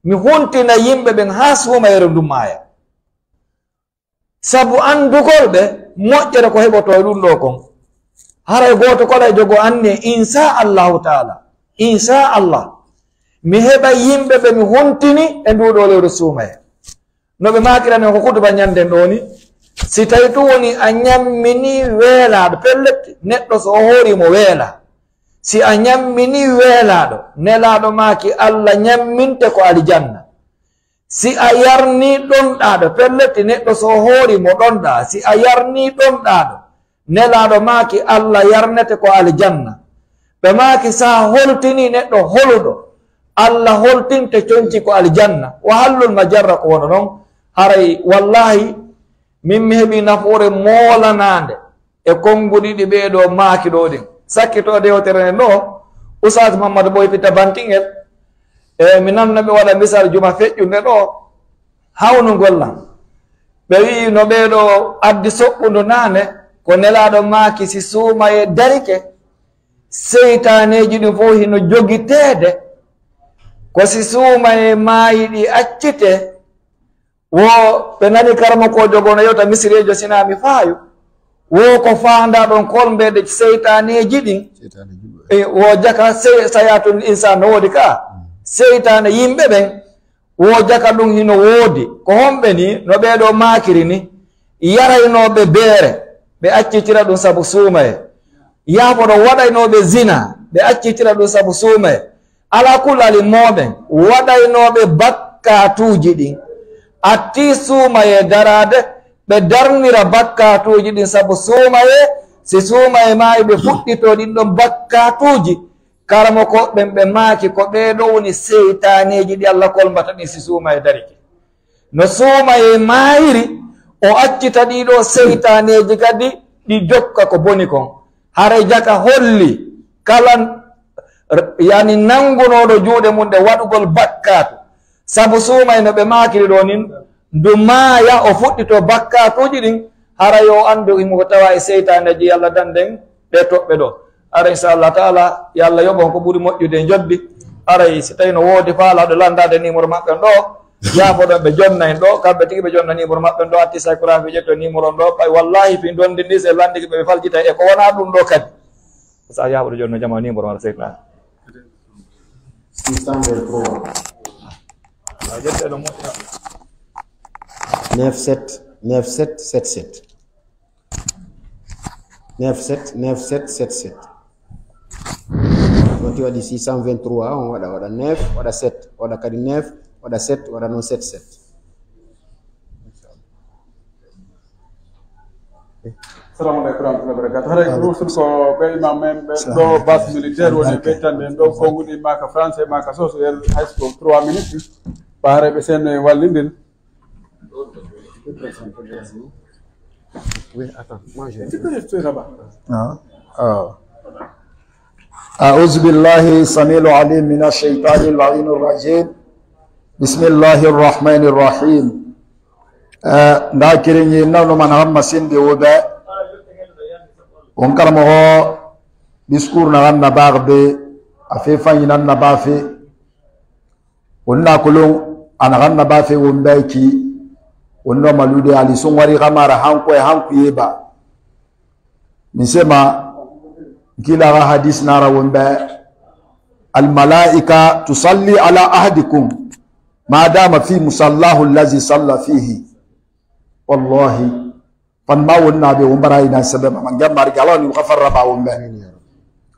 mi huntina yimɓe ɓen ha suumayre ndummaya sabu andugol ɓe moƴƴere ko heɓoto e ɗum ɗo kon haray gooto kala e jogo anni inchallahu taala inchallah mi heɓa yimɓe ɓe mi huntini e nduɗo lewru suumaye no ɓe makiranen ko kutuba ñanden ɗo ni si tawi tu woni a ñammini weelaɗo pelletti neɗɗo so o hoorimo weela si a ñammini weelaɗo nelaɗo maaki allah ñamminte ko alijanna si a yarni ɗonɗaɗo pelletti neɗɗo so hoorimo ɗonɗa si a yarni ɗonɗaɗo nelaɗo maaki allah yarnete ko alijanna ɓe maaki sa holtini neɗɗo holuɗo allah holtinte conci ko aljanna wa hallul majarra ko wono noon haray wallahi min mi heɓi nafoore moolanande e konnguɗiɗi ɓeeɗo maaki ɗo ɗin sakkito dewtere ɗo ousage mamadou boy pitta bantingel e mi nanno ɓe waɗa misal juma feƴƴunde ɗo hawnu gollam ɓe wi no ɓeeɗo addi soɓɓundu nane ko nelaɗo maaki si suuma e darike seytaneji ɗin fof hino jogiteede ko si suuma e maayi ɗi accite wo ɓe nani karama ko jogono yewta misirejo sinami faayo wo ko faanda ɗon kolmbeɗe seytaneji ɗin wo jaka sayatun insan no woodi ka seytane yimɓe ɓen wo jaka ɗum hino woodi ko homɓe ni no ɓeeɗo maakiri ni yaraynoɓe beere ɓe accitira ɗum sabu suumaye yaafoɗo waɗaynoɓe zina ɓe accitira ɗum sabu suumaye ala kulali moɓen waɗaynoɓe bakkatuji ɗin atti suumaye darade ɓe darnira bakkatuji ɗin sabu suumaye si suumaye mayi ɓe fuɗɗito ɗin ɗon bakkatuji karamo ko ɓen ɓe maaki ko ɓeeɗo woni seytaneji ɗi allah kolmbata ɗin si suumaye dariki no suumaye mayiri o accita ɗiɗo seytaneji kadi ɗi jokka ko boni kon haray jaka holli kala yani nangunoɗo juuɗe mum ɗe waɗugol bakkatu sabu suumay no ɓe makiri ɗo nin ndu maaya o fuɗɗito bakkatuji ɗin haray o andu imo ko tawa e seytaneji yallah danden ɗe toɓɓe ɗo ara inchallah taala yo allah yoɓon ko ɓuuri moƴƴude joddi aray si tawi no woodi faalaɗo landade numéro maɓɓen ɗo yaafoɗon ɓe jonna en ɗo kamɓe tigi ɓe jonna numéro maɓɓen ɗo atti sakurafi ƴetto numéro ɗo ɓay wallahi fi dondi ndi se landiki ɓe faljita e ko wona ɗum ɗo kadi sa yaafoɗo jonna jama numéro wala seytnani 97 97 77 97 97 77 on ti waɗi 623 on waɗa 9 waɗa 7 waɗa kadi 9 waɗa 7 waɗa noon 77 assalamu aleykum warahmatullahi wabarakatuh haray rusul ko ɓe imam men ɓe ɗo base militaire woni ɓettande en ɗo konguɗi maka français maka social high school 3 minutes ba haray ɓe sen wallidin Oui, attends, moi je... أعوذ بالله السميع العليم من الشيطان اللعين الرجيم بسم الله الرحمن الرحيم ndakirinyi nanu man hamma sindi wobe on karamo ho discours na ganna bagbe afi fanyi nan na bafi onna kulun anaganna ba fe wumbe ki onno malude ali sungwari kamara hanko yeba nisema kila hadis nara wumbe al malaika tusalli ala ahadikum ma dama fi musallahu allazi salla fihi wallahi fan ma wonna be wumbara ina sababa man gamar galani mukhafar ba wumbe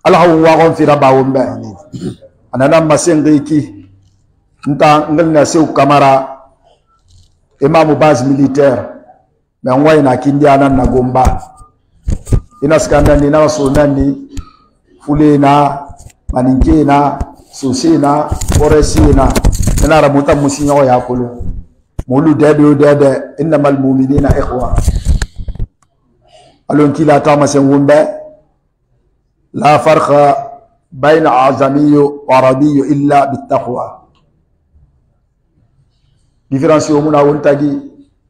Allah wa gon fi raba wumbe anana masengi ki nta ngalna sew kamara imam base militaire mais ngoy na kindi anan na gomba ina skanda ni na so nani fulena maninkena susina foresina ina ramuta musinya ya kulu mulu dede innamal mu'minina ikhwa alon kila ta masen wumbe la farqa bayna azamiyyu wa arabiyyu illa bittaqwa différence muna wontagi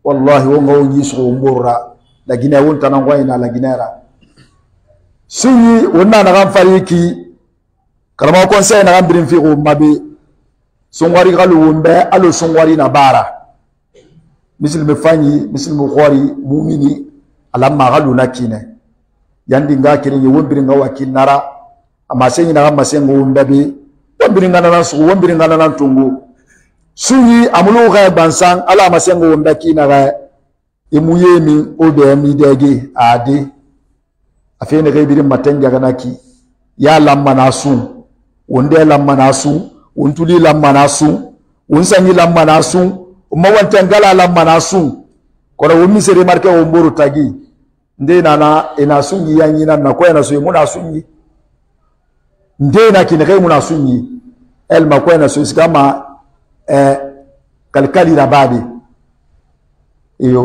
wallahi wonga wonyi so mburra la gina wonta na ngoyna la ginera suyi wonna na gam fariki karama conseil na gam birin fi ko mabe songwari galu wombe alo songwari na bara misil me fanyi misil mo khori mu'mini alamma galu nakine yandi nga kirin wombiri nga wakil nara amasenyi na gam masengo wombe be wombiri nga na su wombiri nga na tungu suyi amulu ga bansan ala masengo wonda kina ga imuyemi obe mi dege ade afene ga birin matanja ga naki ya lamma nasu wonde lamma nasu wontuli lamma nasu wonsanyi lamma nasu umma wanta ngala lamma nasu kora wumi sere marke womburu tagi nde nana ina sunyi yanyi na ko ina so muna sunyi nde na kina kai muna sunyi el makwa na so kama kalkali rabadi iyo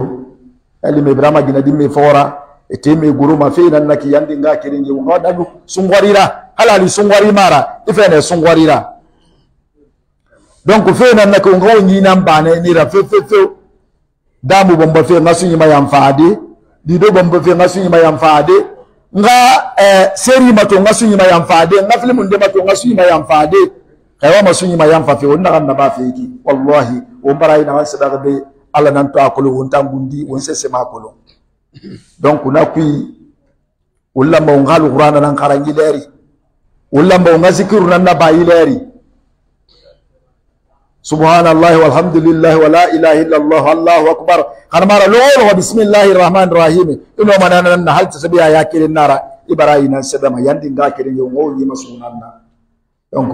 ali me brama gina dimme fora eteme guruma feena naki yandi nga kiringi ngadalu sungwarira halali sungwari mara ifene sungwarira donc feena naki ngo nyina mbane ni ra fe damu bomba fe ngasunyi mayamfade dido bomba fe ngasunyi mayamfade nga seri mato ngasunyi mayamfade nga filmu nde mato ngasunyi mayamfade kaywa masunyi mayamfa fe wonna kan ba fe ki wallahi o baray na sadaka be ala nan to akolo wonta ngundi won sese makolo donc na kui wala mo ngalu qur'ana nan karangi leri wala mo ngazikiru nan nabayi leri subhanallahi walhamdulillahi wala ilaha illallah allahu akbar kharmara lolo wa bismillahir rahmanir rahim ino manana nan hal tasabiya yakirin nara ibrahima sadama yandi ngakirin yo ngoli masunanna donc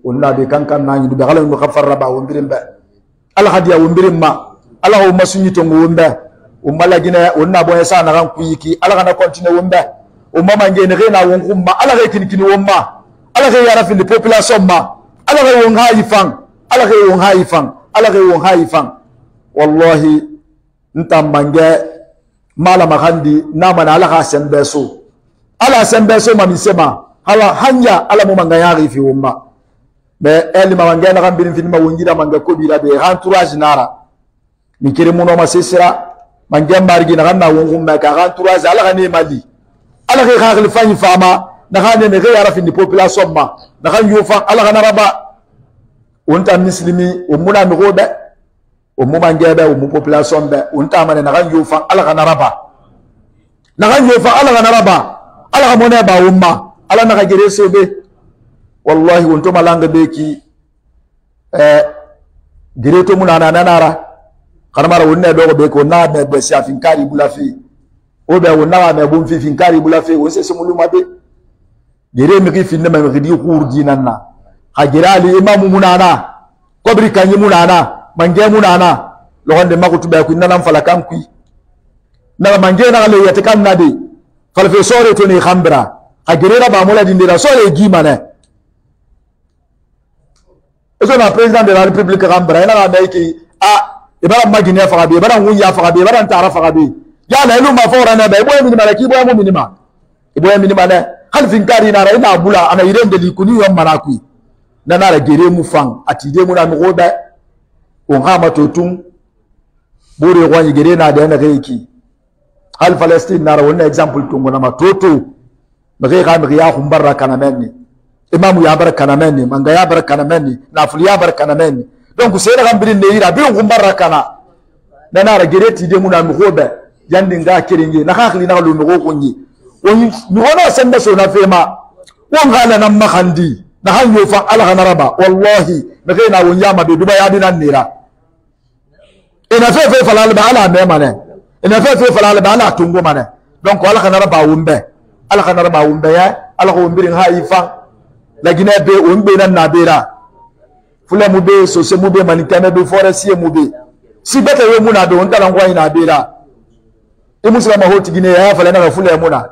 wala be kankan nani be galan mo khafarra ba wondirim ba al hadiya wondirim ma ala o masunyi to ngomba o malagina wonna bo yasa na ran kuyiki ala kana continue womba o mama ngene rena won kumma ala ga kinikini womma ala ga yara fi population ma ala ga won haifan ala ga won haifan ala ga won haifan wallahi ntambange mala makandi na mana ala ga sembeso ma misema hala hanya ala mo manga yari fi womma be eli ma ngena kan bin fin ma wongira manga ko bila be entourage nara ni kire muno ma sesira mangem bargi na kanna wongum ma ka entourage ala kan mali ala ke khagli fani fama na kan ne ga yara fin population ma na kan yufa ala kan raba wonta muslimi o muna mi gobe o mu mangebe o mu population be wonta mane na kan yufa ala kan raba na kan yufa ala kan raba ala kan mona ba wumma ala na gere sebe wallahi wonto malanga beki gere to munana nanara karmara wonne do be ko na be si afinkari bulafi o be wonna me bum fi finkari bulafi won se muluma be gere mi ki finne me di khurdi nanna ha girali imam munana kobri kanyi munana mange munana lo gonde makutu be ko nanam falakan ku na mange na le yatakan nade falfe sore to ni khambra agirera ba mola dindira so le gimane eso na president de la république rambra ina na ki ibara magine fa be ibara ngunya fa be ibara ntara fa be ya na elu ma fora na be boy minima la ki boy mu minima boy minima ne hal fin kari na ra ina bula ana irende likuni yo maraku na na la gere mu fan atide mu na mi goda on ha matotum bore kwani gere na da na ki hal Palestine na ra wannan example tungo na matoto bagi kami ya humbarra kana menni imamu ya bar kana menni manga ya bar kana menni nafuli ya bar kana menni donc sera gambirin ne ira birin kumbarra kana nana ra gereti de muna mi hobe yandi nga kiringi na khakli na lu no kunyi woni mi hono senda so na fema won hala nan makhandi na hanyo fa ala hanaraba wallahi me kai na won yama be duba yadi nan nira ina fe falal ba ala me mane ina fe falal ba ala tungo mane donc ala hanaraba wumbe ala hanaraba wumbe ya ala ko wumbirin ha ifa lagina be wumbe nan na bera fula mu be so se mu be manikame be forestier mu be si beta we muna be onta ngwa ina bera e muslima hoti gine ya fala na fula muna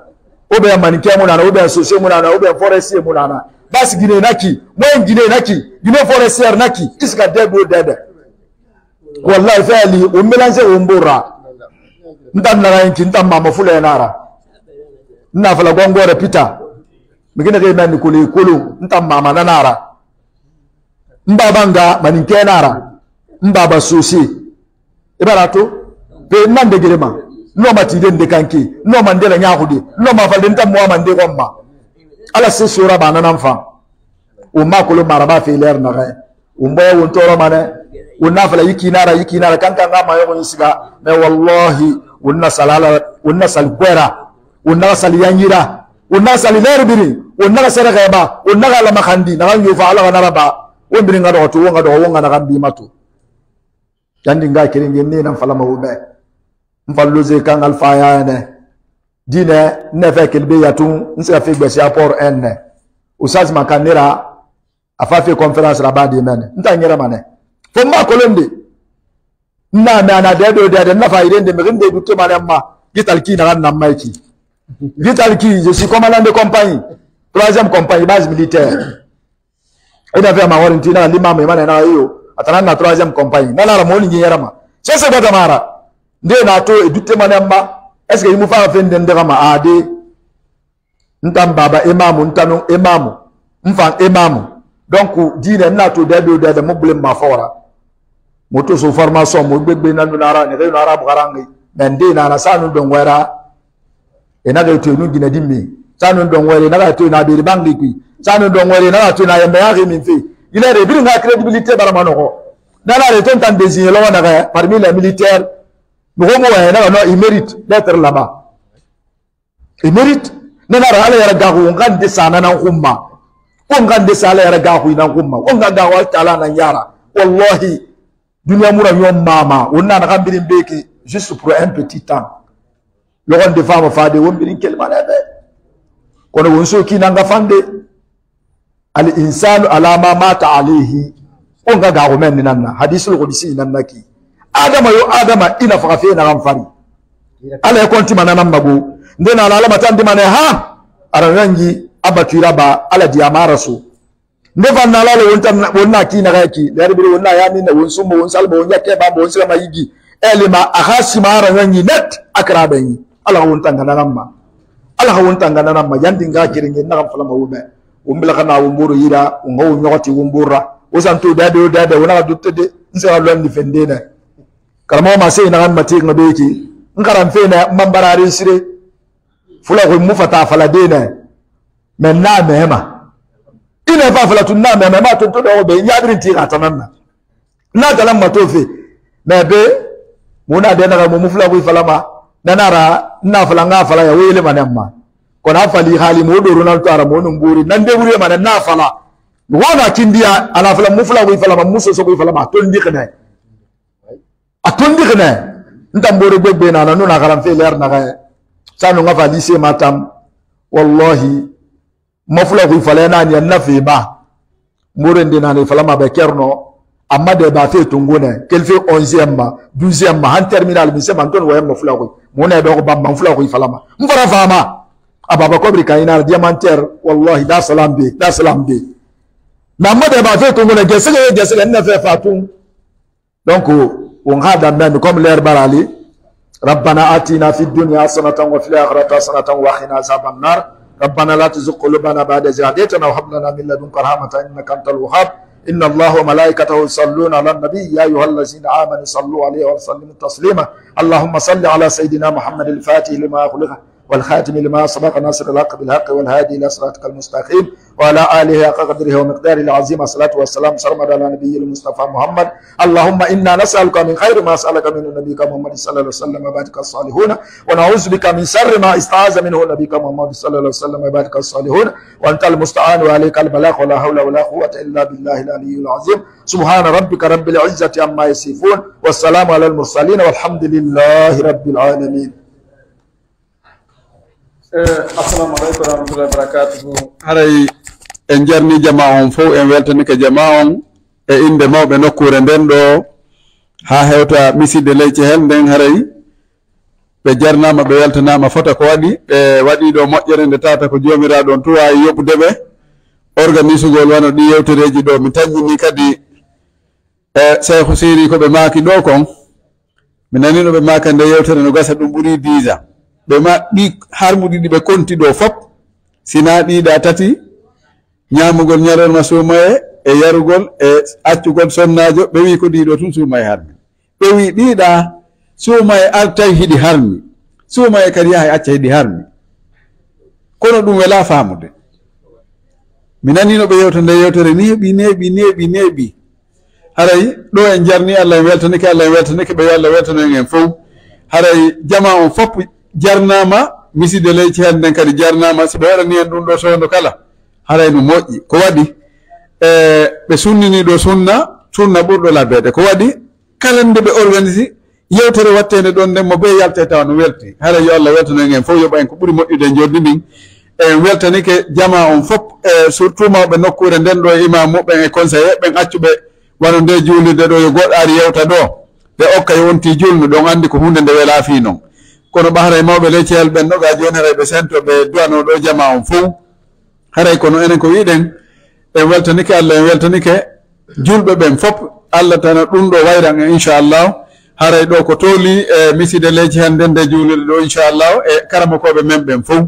o be manikame muna na o be so se muna na o be forestier muna na bas gine naki mo gine naki gine forestier naki iska dego dede wallahi fali o melanze o mbora ndan na yanki ndan mama fula nara nna fala gongore pita migine ke nani kuli kulu ndan mama na nara mbabanga maninke nara mbaba sosi ibarato pe nande girema no matide nde kanki no mandela nyahudi no mafalde ntam mo mande gomma ala se sura bana namfa o makolo maraba fe ler na ga umbo won toro mane wonna fala yiki nara kanka ngama yo yisiga me wallahi wonna sal kwera wonna sal yanyira wonna sal ler biri wonna sara gaba wonna la makhandi na yo fa ala naraba wondiri ngado to wonga na gambi matu yandi nga kiringe ne nan fala mawbe mfalloze kan alfa ya ne dine ne fe kelbe yatun nsa fe gbesi apor enne usaz makanira afafe conference rabadi men ntanyera mane fo ma kolonde na de na fa irende me ngende dutte mane ma gitalki na nan maiki gitalki je suis commandant de compagnie 3e compagnie base militaire ina fe ma warintina lima me mana na hiyo atana na 3e compagnie na la moni nyerama sese bata mara nde na to edutte manamba est-ce que yimu fa fe ndende kama ade ntam baba imamu ntanu imamu mfan imamu donc dine na to de mo blem ma fora moto so formation mo gbegbe na nara ne no arab garangi mende na sanu don wera ena ga to nu gina dimmi sanu don wera na ga to na be bangi kui sanu don wera na to na yamba ya min fi il a réduit la crédibilité baramanoko dans la région tant désigné là parmi les militaires nous il mérite d'être là-bas il mérite nana ala ya gahu ngan de sana na umma ngan de sala ya gahu na umma ngan gahu taala na yara wallahi dunia mura yom mama onna na kambirin beki juste pour un petit temps le rond de femme fade wombirin kelma na be kono wonso ki nanga fande al insanu ala ma mata alayhi onga gago men nanna hadisul qudsi nannaki adama ina fafe na gamfari ala ya konti manana mago ndena ala mata ndi mane ha ararangi abatiraba ala diamara so neva na ala wonna ki na gaki darbi wonna ya min won sumo won salbo won yakke ba won sala mayigi elima ahasima ararangi net akrabani ala won tangana namma ala won tangana namma yandi nga kiringe na gamfala mawube umbila kana wumburu yira ungo nyoti wumbura osanto dade wona duttede nsa lon defendena karamo ma sai na mati ngabeki ngaram fena mambarare sire fula ko mufata fala dena menna mema ina fa fala tunna mema ma to do be nyadrin ti atananna na dalam matofe mebe muna de na mu fula ko fala ma nanara na fala nga fala ya wele manamma kona fali hali mo do ronaldo ara mo numburi nan de buri man na fala wona kindia ala fala mufla ko fala ma muso so ko fala ma ton dikne atondi kene ntambore gbegbe na no na garam fe leer na ga sanu nga fali se matam wallahi mafula ko fala na ni na fe ba more ndina ne fala ma be kerno amma de ba fe tungone kel fe 11e ma 12e ma han terminal mi se man ton wayam mafula ko mo ne do ko bam mafula ko fala ma mfara fama ababa kobri kayina diamanter wallahi da salam be na mode ba fe tungone gesele na fe fatun donc on hada même comme l'air barali rabbana atina fid dunya hasanatan wa fil akhirati hasanatan wa qina azaban nar rabbana la tuzigh qulubana ba'da idh hadaytana wa hab lana min ladunka rahmatan innaka antal wahhab inna allaha wa malaikatahu yusalluna 'alan nabiy ya ayyuhallazina amanu sallu 'alayhi wa sallimu taslima allahumma salli 'ala sayidina muhammadil fatih lima ughliqa والخاتم لما سبق ناصر الحق بالحق والهادي إلى صراطك المستقيم وعلى آله حق قدره ومقداره العظيم. الصلاة والسلام سرمد على نبي المصطفى محمد. اللهم إنا نسألك من خير ما سألك منه نبيك محمد صلى الله عليه وسلم وبارك الصالحون، ونعوذ بك من شر ما استعاذ منه نبيك محمد صلى الله عليه وسلم وبارك الصالحون، وأنت المستعان وعليك البلاغ ولا حول ولا قوة إلا بالله العلي العظيم. سبحان ربك رب العزة عما يصفون والسلام على المرسلين والحمد لله رب العالمين. assalamu aleykum warahmatullahi wabarakatuhu. haray en jarni jama on fof en weltanike jama on e inde mawɓe nokkure nden ɗo ha hewta misidde leyce hel nden haray ɓe jarnama ɓe weltanama fota ko waɗi ɓe waɗi ɗo moƴƴere nde tata ko jomiraɗo on tuwawi yoɓudeɓe organisugol wano ɗi yewtereji ɗo mi tañƴini kadi Cheikhu Siri ko ɓe maaki ɗo kon mi nani no ɓe maaka nde yewtere no gasa ɗum ɓuuri 10 ans ɓe ma ɗi harmuɗi ɗi ɓe konti ɗo fop sina ɗiɗa tati ñamugol ñalorma suumaye e yarugol e accugol sonnajo ɓe wi ko ɗiɗo tun suumaye harmi ɓe wi ɗiɗa suumaye artay hiɗi harmi suumaye kadi yaha acca hiɗi harmi kono ɗum wela famude mi nanino ɓe yewta nde yewtere neeɓi haray ɗo en jarni Allah en weltanike ɓe yo Allah weltanoen en fof haray jama on fof jarnama miside leyci hen nden kadi jarnama so ɓe waɗani en ɗum ɗo sondo kala haray no moƴƴi ko waɗi ɓe sunnini ɗo sunna ɓurɗo labbede ko waɗi kala nde ɓe organisi yewtere wattede ɗon nden mo ɓe yalte tawa no welti haray yo Allah weltanoen en fof yoɓa en ko ɓuuri moƴƴude joddi ndin en weltanike jama on fof surtout mawɓe nokkure nden ɗo e imam muɓen e conseillé ɓen accuɓe wano nde juulirde ɗo yo goɗɗo ari yewta ɗo ɓe okka yonti julnu ɗon andi ko hunde nde wela fi noon kono ɓahara e mawɓe lecceyel ɓen ɗo ga joni haray ɓe sento ɓe duwano ɗo jama on fof haray kono enen ko wiɗen en weltanike Allah en weltanike julɓe ɓen fof Allah tana ɗum ɗo wayran en inchallah haray ɗo ko tooli e miside leyci hen nden nde juulirde ɗo inchallah e karamakoɓe men ɓen fof